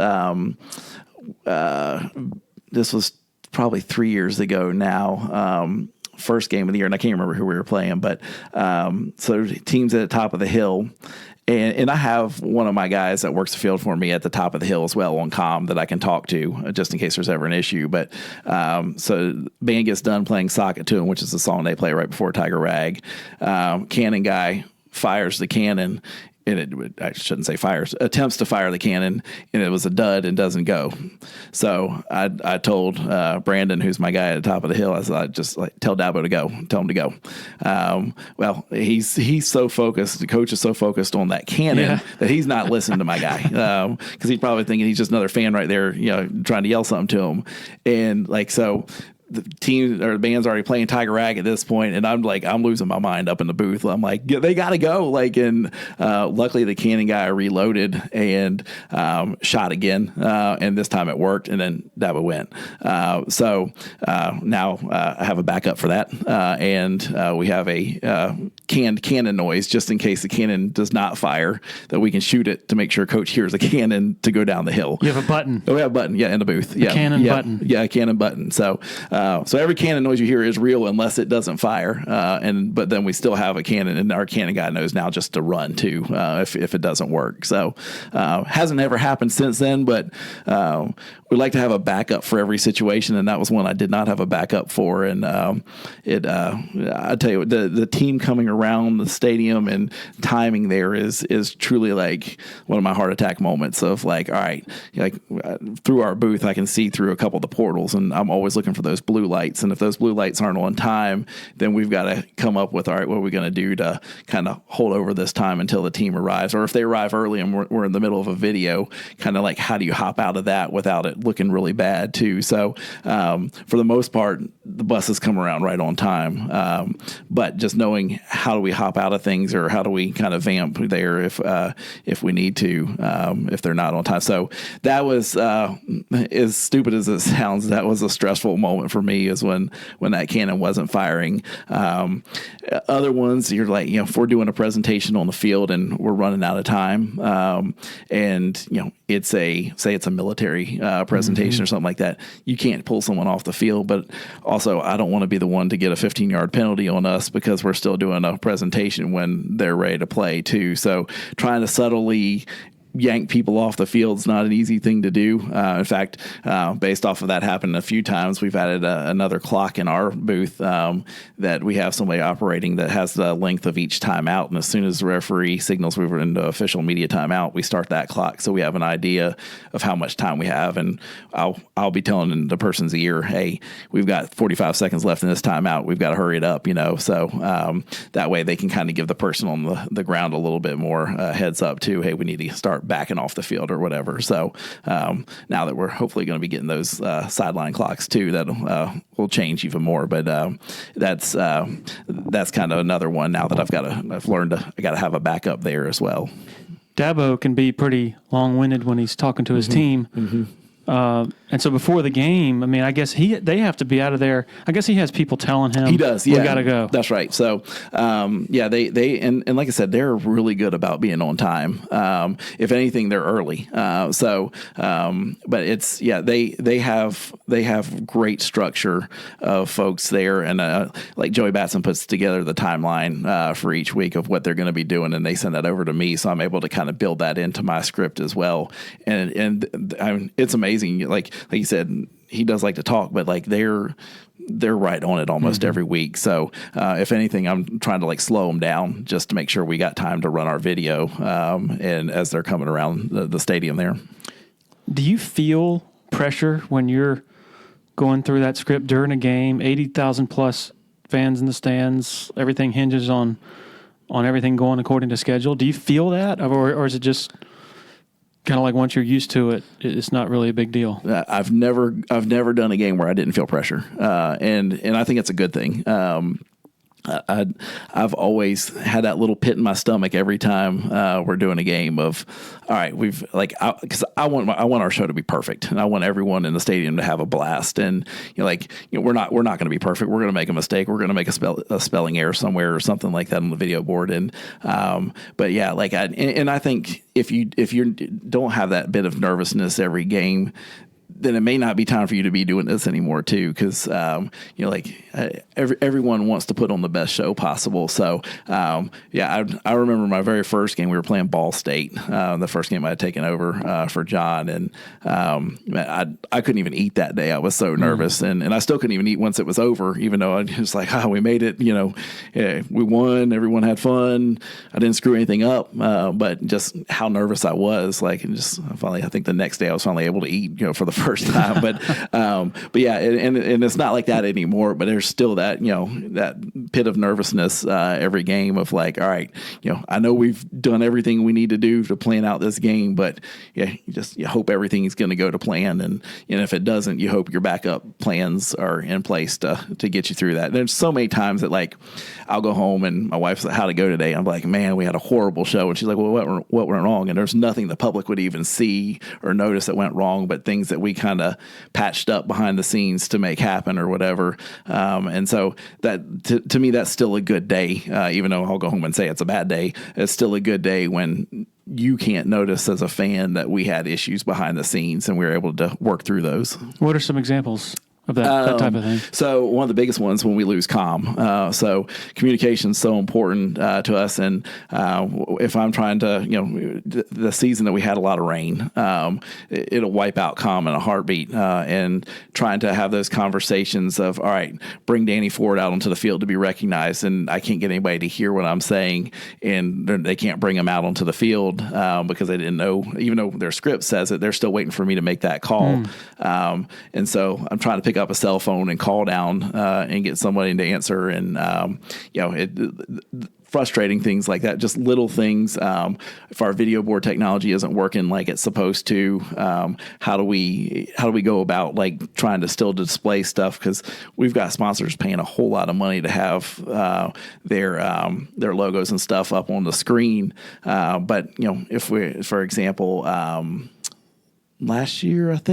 this was probably 3 years ago now, first game of the year, and I can't remember who we were playing, but so teams at the top of the hill. And I have one of my guys that works the field for me at the top of the hill as well on comm that I can talk to just in case there's ever an issue. But so band gets done playing Sock It to 'Em, which is the song they play right before Tiger Rag. Cannon guy fires the cannon. And I shouldn't say fires, attempts to fire the cannon, and it was a dud and doesn't go. So I told Brandon, who's my guy at the top of the hill, I just tell Dabo to go, tell him to go. Well, he's so focused, the coach is so focused on that cannon that he's not listening to my guy, because he's probably thinking he's just another fan right there, trying to yell something to him. And so the team or the band's already playing Tiger Rag at this point, and I'm losing my mind up in the booth. I'm like, they got to go. And luckily the cannon guy reloaded and shot again, and this time it worked, and then Dabo went. So now I have a backup for that, and we have a canned cannon noise just in case the cannon does not fire, that we can shoot it to make sure coach hears the cannon to go down the hill. You have a button. Oh, we have a button, in the booth. A cannon button. Yeah, a cannon button. So every cannon noise you hear is real unless it doesn't fire. But then we still have a cannon, and our cannon guy knows now just to run too if it doesn't work. So hasn't ever happened since then, but we like to have a backup for every situation, and that was one I did not have a backup for. And I tell you, the team coming around the stadium and timing there is truly like one of my heart attack moments of all right, through our booth I can see through a couple of the portals, and I'm always looking for those blue lights. And if those blue lights aren't on time, then we've got to come up with, all right, what are we going to do to kind of hold over this time until the team arrives? Or if they arrive early and we're in the middle of a video, kind of how do you hop out of that without it looking really bad too? So for the most part, the buses come around right on time. But just knowing how do we hop out of things, or how do we kind of vamp there if we need to, if they're not on time. So that was, as stupid as it sounds, that was a stressful moment for me, is when that cannon wasn't firing. Other ones, you're if we're doing a presentation on the field and we're running out of time, and it's a military presentation or something like that, you can't pull someone off the field. But also, I don't want to be the one to get a 15-yard penalty on us because we're still doing a presentation when they're ready to play too. So trying to subtly yank people off the field is not an easy thing to do. In fact, based off of that happening a few times, we've added another clock in our booth that we have somebody operating that has the length of each timeout. And as soon as the referee signals we were into official media timeout, we start that clock, so we have an idea of how much time we have. And I'll be telling the person's ear, hey, we've got 45 seconds left in this timeout. We've got to hurry it up, So that way they can kind of give the person on the ground a little bit more heads up too. Hey, we need to start start backing off the field or whatever. So now that we're hopefully going to be getting those sideline clocks too, that will change even more. But that's kind of another one now that I've learned I got to have a backup there as well. Dabo can be pretty long-winded when he's talking to his team. And so before the game, I mean, I guess they have to be out of there. I guess he has people telling him he does. Yeah, we got to go. That's right. So, they and like I said, they're really good about being on time. If anything, they're early. But it's they have great structure of folks there, and like Joey Batson puts together the timeline for each week of what they're going to be doing, and they send that over to me, so I'm able to kind of build that into my script as well. And it's amazing. Like you said, he does like to talk, but like they're right on it almost every week. So if anything, I'm trying to like slow them down just to make sure we got time to run our video. And as they're coming around the stadium there. Do you feel pressure when you're going through that script during a game? 80,000 plus fans in the stands. Everything hinges on everything going according to schedule. Do you feel that, or is it just kind of like once you're used to it, it's not really a big deal? I've never done a game where I didn't feel pressure, and I think it's a good thing. I've always had that little pit in my stomach every time we're doing a game of, all right, because I want our show to be perfect, and I want everyone in the stadium to have a blast. And we're not going to be perfect. We're going to make a mistake. We're going to make a spelling error somewhere or something like that on the video board. And but yeah, I think if you don't have that bit of nervousness every game, then it may not be time for you to be doing this anymore too, because everyone wants to put on the best show possible. So I remember my very first game. We were playing Ball State, the first game I had taken over for John, and I couldn't even eat that day. I was so nervous, and I still couldn't even eat once it was over, even though I was like, we made it. We won. Everyone had fun. I didn't screw anything up, but just how nervous I was. I think the next day I was finally able to eat. For the first time, but yeah, and it's not like that anymore. But there's still that that pit of nervousness every game of like, all right, I know we've done everything we need to do to plan out this game, but you hope everything is going to go to plan, and if it doesn't, you hope your backup plans are in place to get you through that. There's so many times that I'll go home and my wife's like, how'd it go today? I'm like, man, we had a horrible show, and she's like, well, what went wrong? And there's nothing the public would even see or notice that went wrong, but things that we kind of patched up behind the scenes to make happen or whatever. And so that to me, that's still a good day. Even though I'll go home and say it's a bad day, it's still a good day when you can't notice as a fan that we had issues behind the scenes and we were able to work through those. What are some examples of that type of thing? So one of the biggest ones when we lose comm. So communication is so important to us. And if I'm trying to, the season that we had a lot of rain, it'll wipe out comm in a heartbeat. And trying to have those conversations of, all right, bring Danny Ford out onto the field to be recognized, and I can't get anybody to hear what I'm saying, and they can't bring him out onto the field because they didn't know, even though their script says it, they're still waiting for me to make that call. And so I'm trying to pick up a cell phone and call down and get somebody to answer, and frustrating things like that, just little things. If our video board technology isn't working like it's supposed to, how do we go about trying to still display stuff, because we've got sponsors paying a whole lot of money to have their logos and stuff up on the screen, but if we, for example, last year, the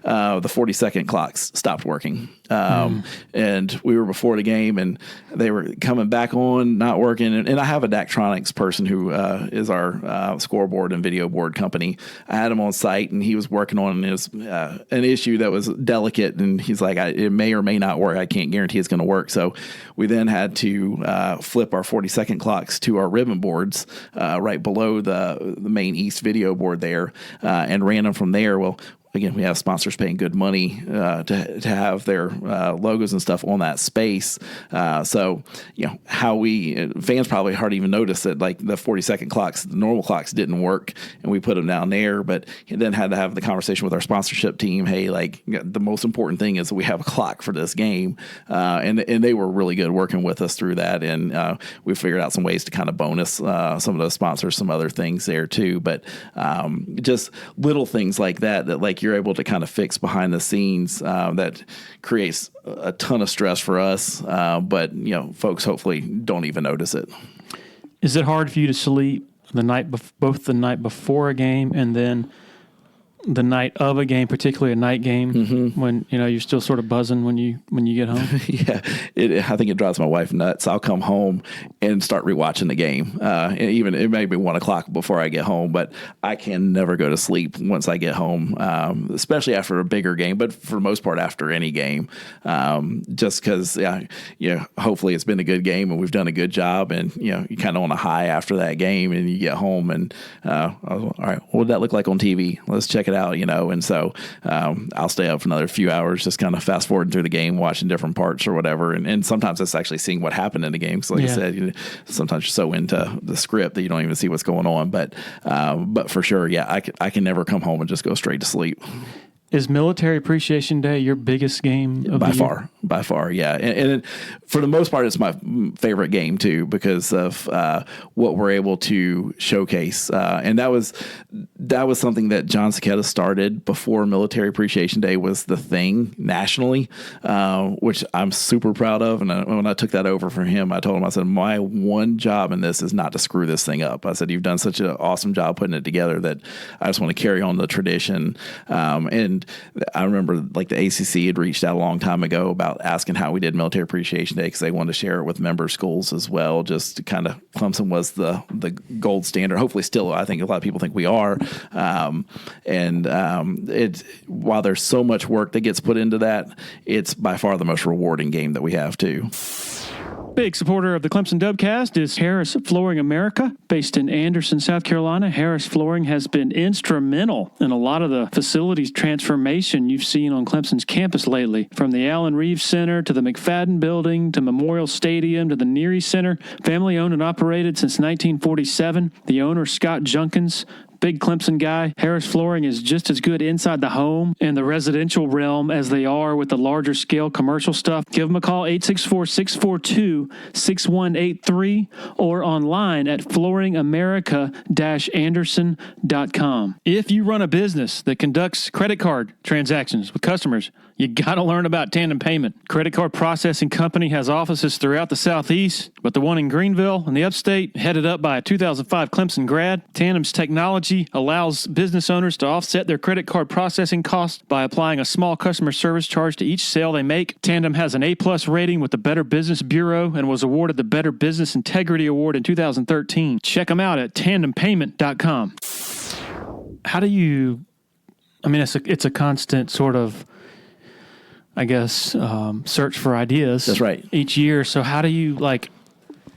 40-second clocks stopped working. And we were before the game, and they were coming back on, not working. And I have a Daktronics person who is our scoreboard and video board company. I had him on site, and he was working on an issue that was delicate, and he's like, it may or may not work. I can't guarantee it's going to work. So we then had to flip our 40-second clocks to our ribbon boards right below the main East video board there, and ran them from there. Well, again, we have sponsors paying good money to have their logos and stuff on that space. So, how fans probably hardly even noticed that like the 40-second clocks, the normal clocks didn't work, and we put them down there. But then had to have the conversation with our sponsorship team. Hey, like the most important thing is that we have a clock for this game, and they were really good working with us through that, and we figured out some ways to kind of bonus some of those sponsors, some other things there too. But just little things like that like you're able to kind of fix behind the scenes that creates a ton of stress for us, but folks hopefully don't even notice it. Is it hard for you to sleep both the night before a game and then the night of a game, particularly a night game, when you're still sort of buzzing when you get home? Yeah, I think it drives my wife nuts. I'll come home and start rewatching the game. And even it may be 1 o'clock before I get home, but I can never go to sleep once I get home, especially after a bigger game. But for the most part, after any game, just because hopefully it's been a good game and we've done a good job, and you kind of on a high after that game, and you get home and all right, what would that look like on TV? Let's check it out, and so I'll stay up for another few hours, just kind of fast forwarding through the game, watching different parts or whatever, and sometimes it's actually seeing what happened in the game. Because, like I said, sometimes you're so into the script that you don't even see what's going on. But for sure, I can never come home and just go straight to sleep. Is Military Appreciation Day your biggest game of the year? By far, yeah. And for the most part, it's my favorite game, too, because of what we're able to showcase. And that was something that John Cicetta started before Military Appreciation Day was the thing nationally, which I'm super proud of. And when I took that over from him, I told him, I said, my one job in this is not to screw this thing up. I said, you've done such an awesome job putting it together that I just want to carry on the tradition. And I remember like the ACC had reached out a long time ago about asking how we did Military Appreciation Day because they wanted to share it with member schools as well. Just to kind of, Clemson was the gold standard. Hopefully still, I think a lot of people think we are. While there's so much work that gets put into that, it's by far the most rewarding game that we have too. Big supporter of the Clemson Dubcast is Harris Flooring America. Based in Anderson, South Carolina, Harris Flooring has been instrumental in a lot of the facilities transformation you've seen on Clemson's campus lately. From the Allen Reeves Center to the McFadden Building to Memorial Stadium to the Neary Center. Family owned and operated since 1947. The owner, Scott Junkins, big Clemson guy. Harris Flooring is just as good inside the home and the residential realm as they are with the larger scale commercial stuff. Give them a call, 864-642-6183, or online at flooringamerica-anderson.com. If you run a business that conducts credit card transactions with customers, you got to learn about Tandem Payment. Credit card processing company has offices throughout the Southeast, but the one in Greenville in the upstate, headed up by a 2005 Clemson grad. Tandem's technology allows business owners to offset their credit card processing costs by applying a small customer service charge to each sale they make. Tandem has an A+ rating with the Better Business Bureau and was awarded the Better Business Integrity Award in 2013. Check them out at tandempayment.com. How do you, it's a constant sort of, I guess, search for ideas. That's right. Each year. So how do you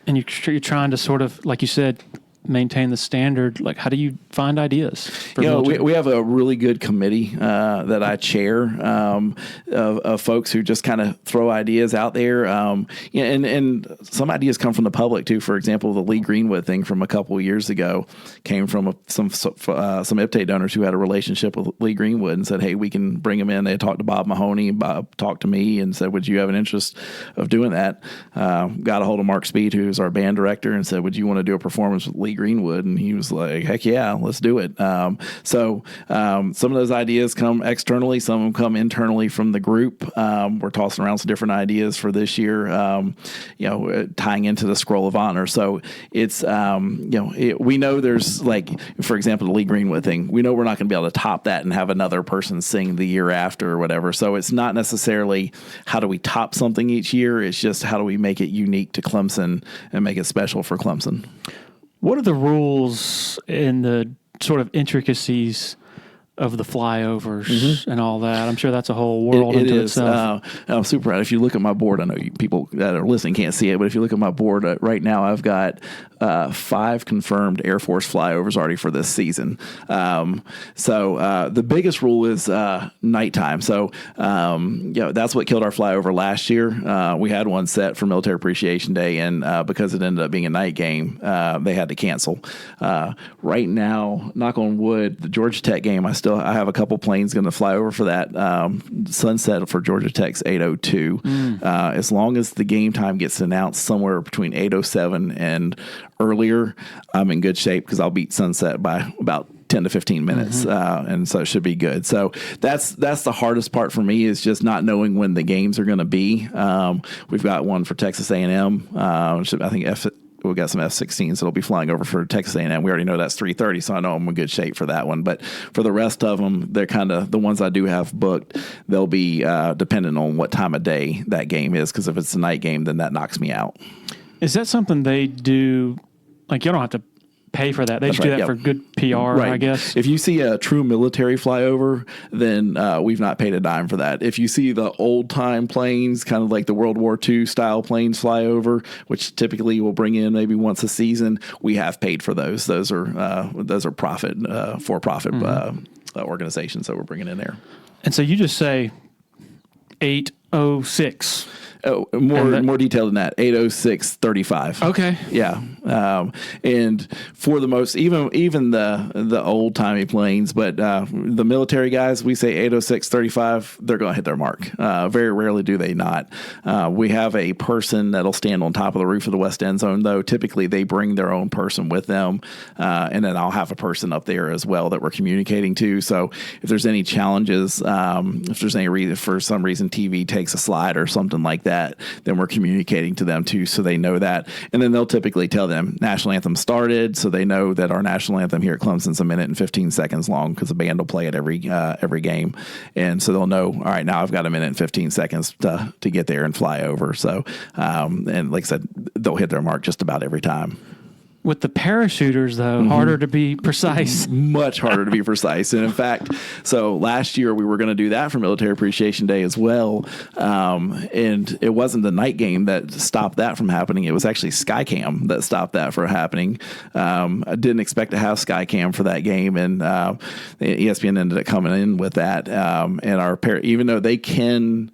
and you're trying to sort of, like you said, maintain the standard. Like, how do you find ideas? We have a really good committee that I chair of folks who just kind of throw ideas out there. And some ideas come from the public too. For example, the Lee Greenwood thing from a couple of years ago came from some IPTAY donors who had a relationship with Lee Greenwood and said, hey, we can bring him in. They talked to Bob Mahoney. Bob talked to me and said, would you have an interest of doing that? Got a hold of Mark Speed, who's our band director, and said, would you want to do a performance with Lee Greenwood? And he was like, heck yeah, let's do it. So some of those ideas come externally, some of them come internally from the group. We're tossing around some different ideas for this year, tying into the Scroll of Honor. So it's, we know there's, like, for example, the Lee Greenwood thing, we know we're not going to be able to top that and have another person sing the year after or whatever. So it's not necessarily how do we top something each year. It's just how do we make it unique to Clemson and make it special for Clemson. What are the rules and the sort of intricacies of the flyovers and all that. I'm sure that's a whole world it into is. itself. I'm super proud. If you look at my board, I know people that are listening can't see it, but if you look at my board right now, I've got 5 confirmed Air Force flyovers already for this season. So the biggest rule is nighttime. So that's what killed our flyover last year. We had one set for Military Appreciation Day, and because it ended up being a night game, they had to cancel. Right now, knock on wood, the Georgia Tech game, I have a couple planes going to fly over for that sunset for Georgia Tech's 8:02. As long as the game time gets announced somewhere between 8:07 and earlier, I'm in good shape because I'll beat sunset by about 10 to 15 minutes. And so it should be good. So that's the hardest part for me, is just not knowing when the games are going to be. We've got one for Texas A&M. I think we've got some F-16s that'll be flying over for Texas A&M. We already know that's 3:30, so I know I'm in good shape for that one. But for the rest of them, they're kind of the ones I do have booked. They'll be dependent on what time of day that game is, because if it's a night game, then that knocks me out. Is that something they do? Like, you don't have to pay for that. They just do that for good PR, I guess. If you see a true military flyover, then we've not paid a dime for that. If you see the old time planes, kind of like the World War II style planes fly over, which typically we'll bring in maybe once a season, we have paid for those. Those are profit for-profit organizations that we're bringing in there. And so you just say 8:06. Oh, more detailed than that. 8:06:35. Okay. Yeah. And for the most, even the old timey planes, but the military guys, we say 8:06:35. They're going to hit their mark. Very rarely do they not. We have a person that'll stand on top of the roof of the west end zone, though. Typically, they bring their own person with them, and then I'll have a person up there as well that we're communicating to. So if there's any challenges, if there's any reason for some reason TV takes a slide or something like that, then we're communicating to them too, so they know that. And then they'll typically tell them national anthem started, so they know that our national anthem here at Clemson's 1 minute and 15 seconds long, because the band will play it every game. And so they'll know, all right, now I've got 1 minute and 15 seconds to get there and fly over. So, and like I said, they'll hit their mark just about every time. With the parachuters, though, harder to be precise. Much harder to be precise. And in fact, so last year we were going to do that for Military Appreciation Day as well. And it wasn't the night game that stopped that from happening. It was actually Skycam that stopped that from happening. I didn't expect to have Skycam for that game, and ESPN ended up coming in with that. And even though they can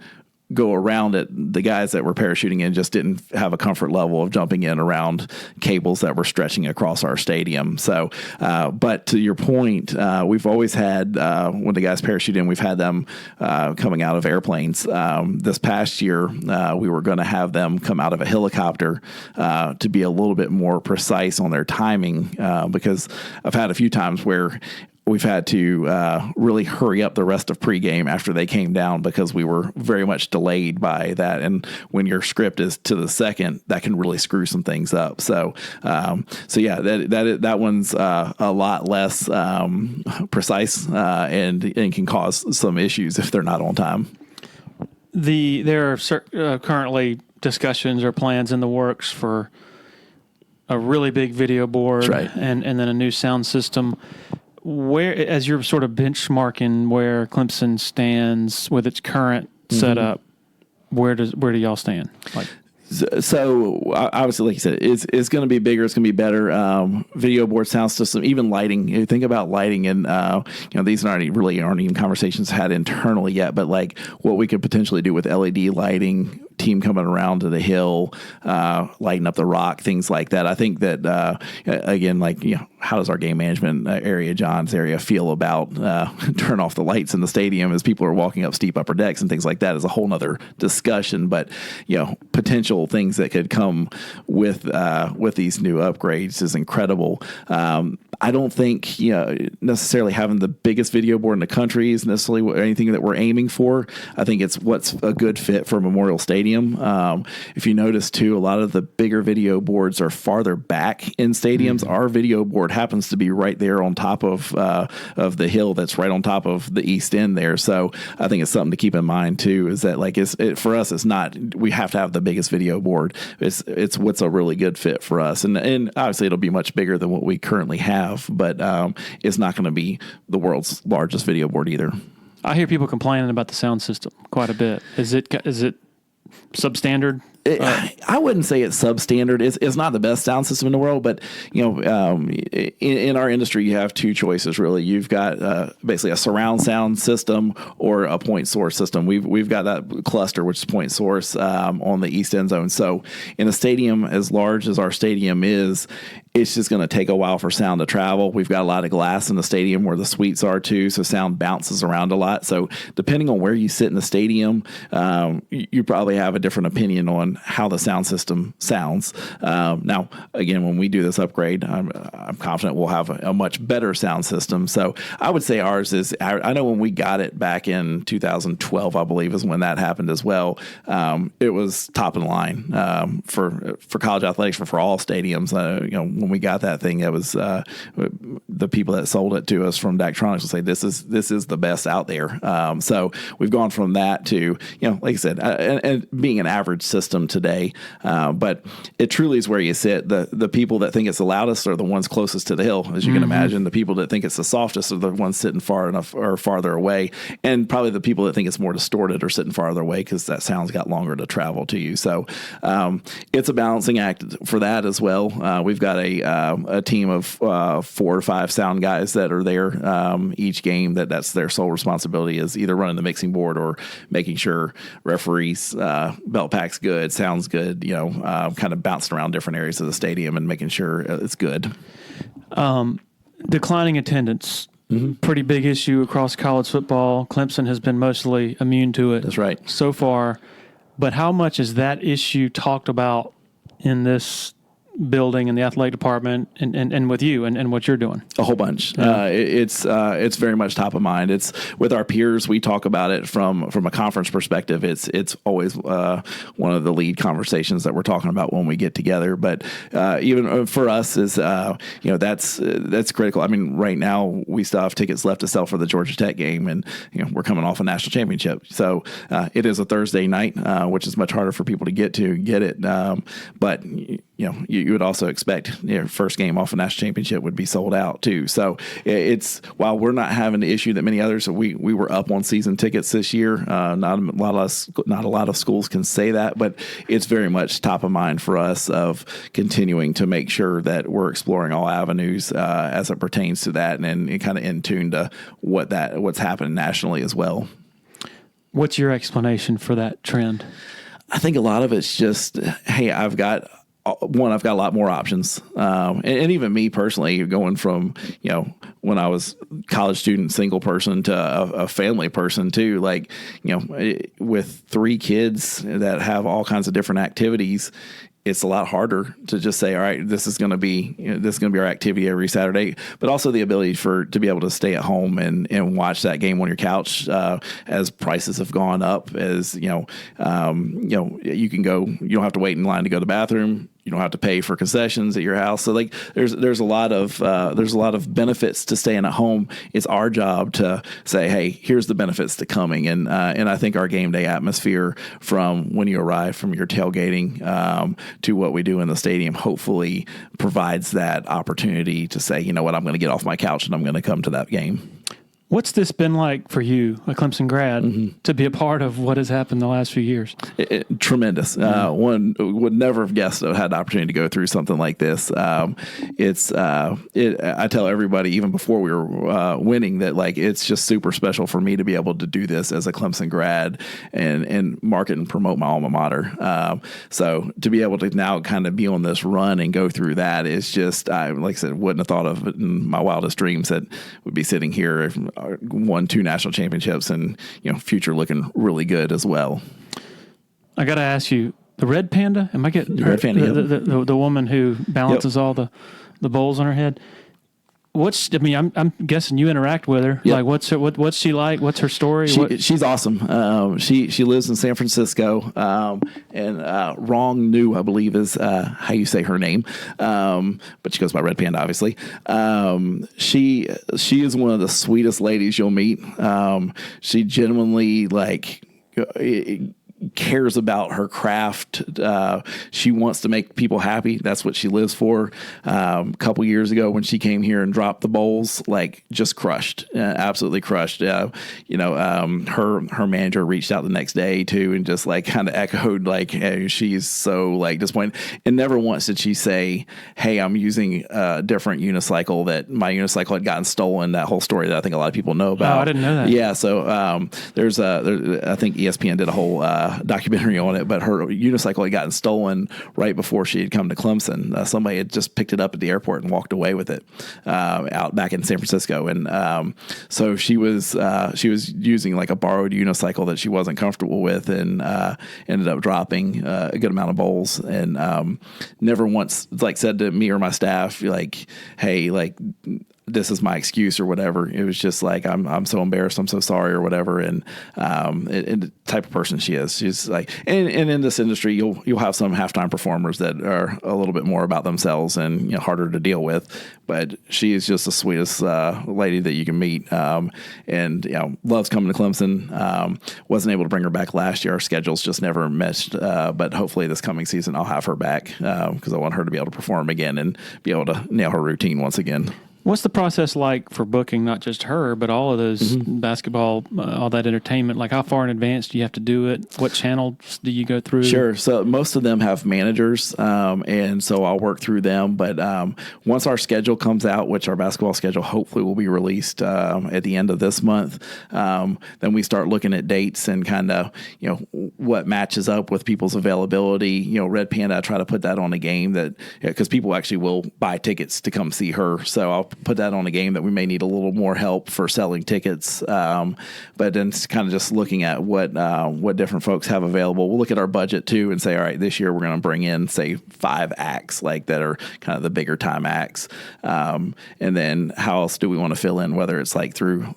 go around it, the guys that were parachuting in just didn't have a comfort level of jumping in around cables that were stretching across our stadium. So, but to your point, we've always had, when the guys parachute in, we've had them coming out of airplanes. This past year, we were going to have them come out of a helicopter to be a little bit more precise on their timing, because I've had a few times where we've had to really hurry up the rest of pregame after they came down, because we were very much delayed by that. And when your script is to the second, that can really screw some things up. So yeah, that one's a lot less precise and can cause some issues if they're not on time. There are currently discussions or plans in the works for a really big video board, That's right, and then a new sound system. Where, as you're sort of benchmarking where Clemson stands with its current setup, where do y'all stand? So obviously, like you said, it's going to be bigger. It's going to be better. Video board, sound system, even lighting. You think about lighting, and these aren't even conversations had internally yet. But like what we could potentially do with LED lighting, team coming around to the hill, lighting up the rock, things like that. I think that again, how does our game management area, John's area, feel about turn off the lights in the stadium as people are walking up steep upper decks and things like that is a whole nother discussion. But potential things that could come with these new upgrades is incredible. I don't think necessarily having the biggest video board in the country is necessarily anything that we're aiming for. I think it's what's a good fit for Memorial Stadium. If you notice too, a lot of the bigger video boards are farther back in stadiums. Mm-hmm. Our video board happens to be right there on top of the hill that's right on top of the east end there. So I think it's something to keep in mind too, is that for us, it's not, we have to have the biggest video board. It's what's a really good fit for us. And obviously it'll be much bigger than what we currently have. have, but it's not going to be the world's largest video board either. I hear people complaining about the sound system quite a bit. Is it substandard? I wouldn't say it's substandard. It's not the best sound system in the world, but in our industry, you have two choices really. You've got basically a surround sound system or a point source system. We've got that cluster, which is point source on the east end zone. So in a stadium as large as our stadium is, it's just going to take a while for sound to travel. We've got a lot of glass in the stadium where the suites are too, so sound bounces around a lot. So depending on where you sit in the stadium, you probably have a different opinion on how the sound system sounds. Now, again, when we do this upgrade, I'm confident we'll have a much better sound system. So I would say ours is, I know when we got it back in 2012, I believe is when that happened as well. It was top of the line for college athletics, for all stadiums. When we got that thing, it was the people that sold it to us from Daktronics will say this is the best out there. So we've gone from that to, like I said, and being an average system today, but it truly is where you sit. The people that think it's the loudest are the ones closest to the hill, as you can imagine. The people that think it's the softest are the ones sitting far enough or farther away, and probably the people that think it's more distorted are sitting farther away because that sound's got longer to travel to you. So it's a balancing act for that as well. We've got a team of 4 or 5 sound guys that are there each game. That's their sole responsibility, is either running the mixing board or making sure referees belt pack's good, sounds good, kind of bouncing around different areas of the stadium and making sure it's good. Declining attendance, pretty big issue across college football. Clemson has been mostly immune to it. That's right. So far. But how much is that issue talked about in this building, in the athletic department, and with you and what you're doing? A whole bunch. It's very much top of mind. It's with our peers. We talk about it from a conference perspective. It's always one of the lead conversations that we're talking about when we get together. But even for us, is that's critical. I mean, right now we still have tickets left to sell for the Georgia Tech game, and we're coming off a national championship. So it is a Thursday night, which is much harder for people to get it. But you would also expect first game off a national championship would be sold out too. So it's, while we're not having the issue that many others, we were up on season tickets this year. Not a lot of schools can say that, but it's very much top of mind for us of continuing to make sure that we're exploring all avenues as it pertains to that, and kind of in tune to what's happening nationally as well. What's your explanation for that trend? I think a lot of it's just, hey, I've got a lot more options. And even me personally, going from, when I was college student, single person to a family person too, with 3 kids that have all kinds of different activities, it's a lot harder to just say, all right, this is going to be our activity every Saturday, but also the ability to be able to stay at home and watch that game on your couch, as prices have gone up, as you can go, you don't have to wait in line to go to the bathroom. You don't have to pay for concessions at your house. So there's a lot of benefits to staying at home. It's our job to say, hey, here's the benefits to coming. And I think our game day atmosphere, from when you arrive, from your tailgating to what we do in the stadium, hopefully provides that opportunity to say, you know what, I'm going to get off my couch and I'm going to come to that game. What's this been like for you, a Clemson grad, to be a part of what has happened the last few years? Tremendous. One would never have guessed I had the opportunity to go through something like this. I tell everybody, even before we were winning, that it's just super special for me to be able to do this as a Clemson grad and market and promote my alma mater. So to be able to now kind of be on this run and go through that is just, like I said, wouldn't have thought of it in my wildest dreams that we'd be sitting here, won 2 national championships, and future looking really good as well. I got to ask you, the Red Panda? Am I getting Red Panda? The woman who balances all the bowls on her head. I'm guessing you interact with her. Yep. What's she like? What's her story? She's awesome. She lives in San Francisco, and Wrong New, I believe, is how you say her name. But she goes by Red Panda, obviously. She is one of the sweetest ladies you'll meet. She genuinely cares about her craft. She wants to make people happy. That's what she lives for. A couple years ago when she came here and dropped the bowls, like just crushed, absolutely crushed. Her manager reached out the next day too and just like kind of echoed like, hey, she's so like disappointed. And never once did she say, hey, I'm using a different unicycle, that my unicycle had gotten stolen. That whole story that I think a lot of people know about. Oh, I didn't know that. Yeah. So I think ESPN did a whole documentary on it, but her unicycle had gotten stolen right before she had come to Clemson. Somebody had just picked it up at the airport and walked away with it out back in San Francisco. And so she was using like a borrowed unicycle that she wasn't comfortable with, and ended up dropping a good amount of bowls, and never once like said to me or my staff like, hey, like, this is my excuse or whatever. It was just like, I'm so embarrassed. I'm so sorry or whatever. And the type of person she is, she's like, and in this industry, you'll have some halftime performers that are a little bit more about themselves and harder to deal with. But she is just the sweetest lady that you can meet, and loves coming to Clemson. Wasn't able to bring her back last year. Our schedules just never meshed. But hopefully this coming season I'll have her back because I want her to be able to perform again and be able to nail her routine once again. What's the process like for booking not just her, but all of those basketball, all that entertainment? Like, how far in advance do you have to do it? What channels do you go through? Sure. So most of them have managers, and so I'll work through them. But once our schedule comes out, which our basketball schedule hopefully will be released at the end of this month, then we start looking at dates and kind of what matches up with people's availability. Red Panda, I try to put that on a game that because people actually will buy tickets to come see her. So I'll put that on a game that we may need a little more help for selling tickets. But then it's kind of just looking at what different folks have available. We'll look at our budget too and say, all right, this year we're going to bring in say 5 acts like that are kind of the bigger time acts. And then how else do we want to fill in, whether it's like through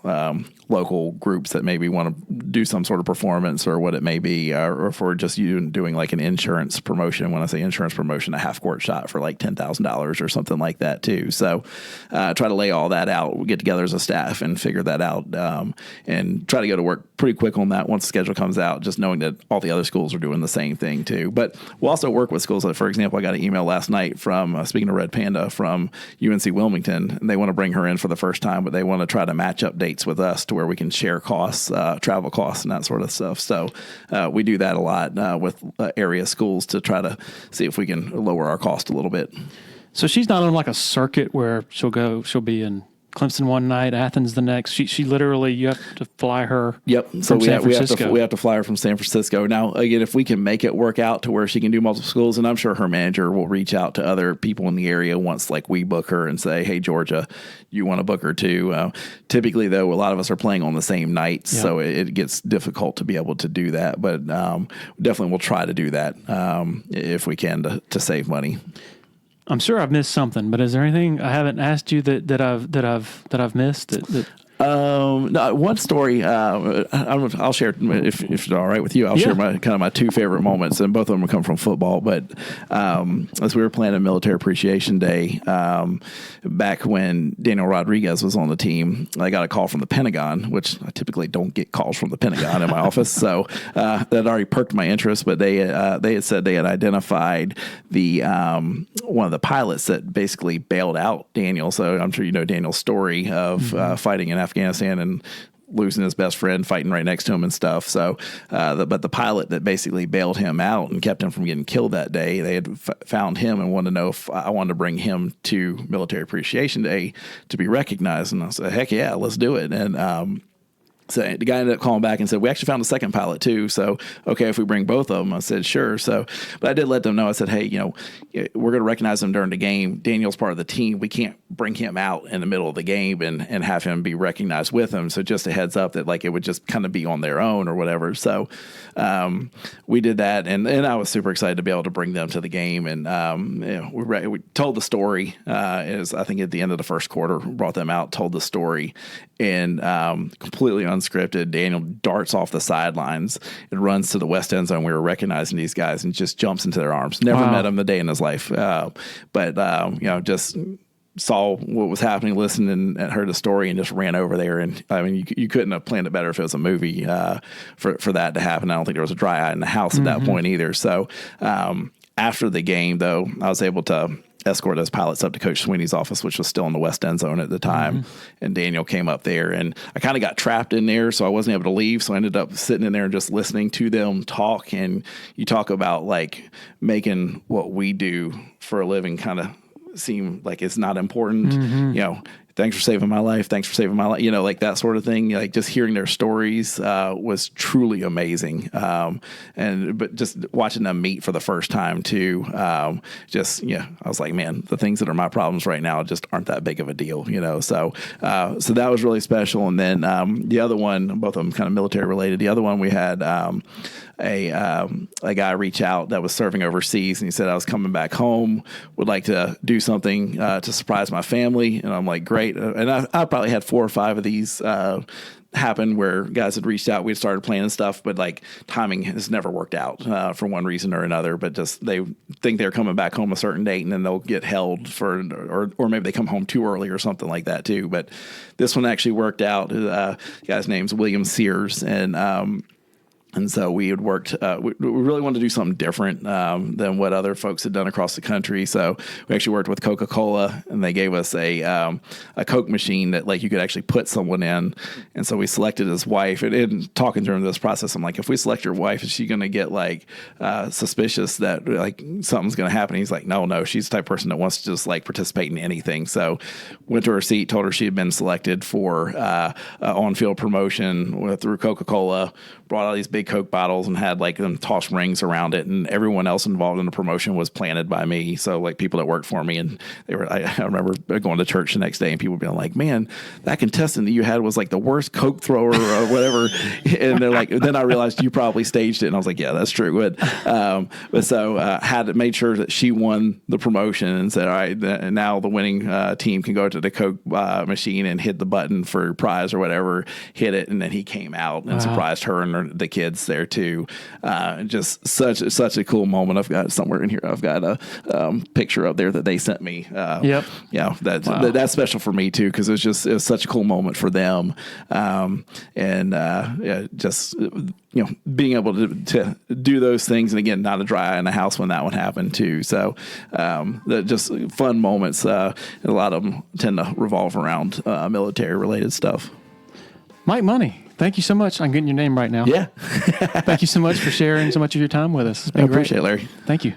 local groups that maybe want to do some sort of performance or what it may be, or if we're just doing like an insurance promotion. When I say insurance promotion, a half court shot for like $10,000 or something like that too. So try to lay all that out. We'll get together as a staff and figure that out, and try to go to work pretty quick on that once the schedule comes out, just knowing that all the other schools are doing the same thing too. But we'll also work with schools. For example, I got an email last night from, speaking of Red Panda, from UNC Wilmington. And they want to bring her in for the first time, but they want to try to match up dates with us to where we can share costs, travel costs and that sort of stuff. So we do that a lot with area schools to try to see if we can lower our cost a little bit. So she's not on like a circuit where she'll be in Clemson one night, Athens the next. She literally, you have to fly her. Yep. So we have to fly her from San Francisco. Now, again, if we can make it work out to where she can do multiple schools, and I'm sure her manager will reach out to other people in the area once like we book her and say, hey, Georgia, you want to book her too. Typically, though, a lot of us are playing on the same nights, so it gets difficult to be able to do that. But definitely we'll try to do that if we can to save money. I'm sure I've missed something, but is there anything I haven't asked you that I've missed? No, one story. I'll share if it's all right with you. I'll share my 2 favorite moments, and both of them come from football. But as we were planning Military Appreciation Day, back when Daniel Rodriguez was on the team, I got a call from the Pentagon, which I typically don't get calls from the Pentagon in my office. So that already perked my interest. But they had said they had identified the one of the pilots that basically bailed out Daniel. So I'm sure you know Daniel's story of fighting in Afghanistan and losing his best friend, fighting right next to him and stuff. So, but the pilot that basically bailed him out and kept him from getting killed that day, they had found him and wanted to know if I wanted to bring him to Military Appreciation Day to be recognized. And I said, heck yeah, let's do it. And so the guy ended up calling back and said, we actually found a second pilot too. So, okay, if we bring both of them, I said, sure. So, but I did let them know. I said, hey, we're going to recognize him during the game. Daniel's part of the team. We can't bring him out in the middle of the game and have him be recognized with him. So just a heads up that like, it would just kind of be on their own or whatever. So, we did that. And I was super excited to be able to bring them to the game. And, we told the story, is I think at the end of the first quarter, brought them out, told the story, and, completely unscripted. Daniel darts off the sidelines and runs to the west end zone. We were recognizing these guys and just jumps into their arms. Never met him a day in his life. But just saw what was happening, listened and heard the story, and just ran over there. And I mean, you couldn't have planned it better if it was a movie for that to happen. I don't think there was a dry eye in the house at that point either. So after the game, though, I was able to escort those pilots up to Coach Sweeney's office, which was still in the West End Zone at the time. And Daniel came up there, and I kind of got trapped in there, so I wasn't able to leave. So I ended up sitting in there and just listening to them talk. And you talk about like making what we do for a living kind of seem like it's not important. You know, thanks for saving my life. Thanks for saving my life. You know, like that sort of thing. Like just hearing their stories was truly amazing. But just watching them meet for the first time too, I was like, man, the things that are my problems right now just aren't that big of a deal, you know? So that was really special. And then the other one, both of them kind of military related. The other one we had a guy reach out that was serving overseas, and he said, I was coming back home, would like to do something to surprise my family. And I'm like, great. And I probably had 4 or 5 of these happen where guys had reached out, we had started planning stuff, but like timing has never worked out for one reason or another. But just they think they're coming back home a certain date, and then they'll get held for, or maybe they come home too early or something like that too. But this one actually worked out. The guy's name's William Sears, and so we had worked, we really wanted to do something different than what other folks had done across the country. So we actually worked with Coca-Cola, and they gave us a Coke machine that like you could actually put someone in. And so we selected his wife. And talking during this process, I'm like, if we select your wife, is she going to get like suspicious that like something's going to happen? He's like, no, she's the type of person that wants to just like participate in anything. So went to her seat, told her she had been selected for on-field promotion through Coca-Cola, brought all these big Coke bottles and had like them toss rings around it, and everyone else involved in the promotion was planted by me. So like people that worked for me, and I remember going to church the next day and people being like, man, that contestant that you had was like the worst Coke thrower or whatever. And they're like, then I realized you probably staged it. And I was like, yeah, that's true. But so made sure that she won the promotion and said, all right, now the winning team can go to the Coke machine and hit the button for prize or whatever, hit it. And then he came out and surprised her and the kids there too. Just such a cool moment. I've got somewhere in here, I've got a picture up there that they sent me. Yep. Yeah, that's special for me too, because it was such a cool moment for them. Just being able to do those things, and again, not a dry eye in the house when that one happened too. So just fun moments. A lot of them tend to revolve around military related stuff. Mike Money, thank you so much. I'm getting your name right now. Yeah. Thank you so much for sharing so much of your time with us. It's been I appreciate it, Larry. Thank you.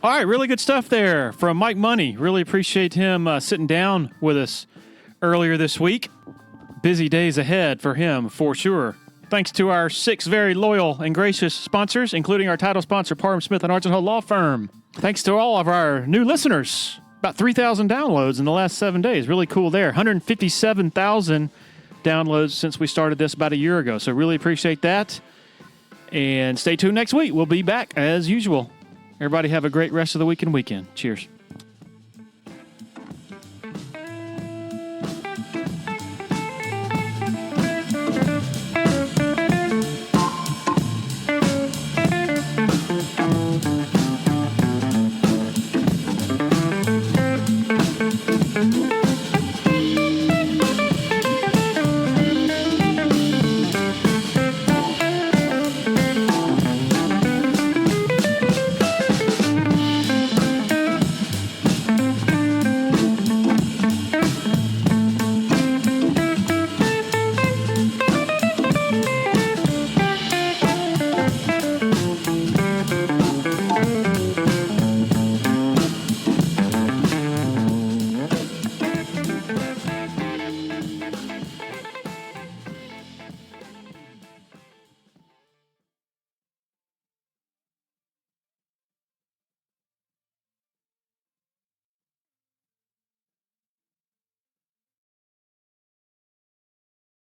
All right, really good stuff there from Mike Money. Really appreciate him sitting down with us earlier this week. Busy days ahead for him, for sure. Thanks to our 6 very loyal and gracious sponsors, including our title sponsor, Parham Smith and Archenhold Law Firm. Thanks to all of our new listeners. About 3,000 downloads in the last 7 days. Really cool there. 157,000 downloads since we started this about a year ago. So really appreciate that. And stay tuned next week. We'll be back as usual. Everybody have a great rest of the week and weekend. Cheers.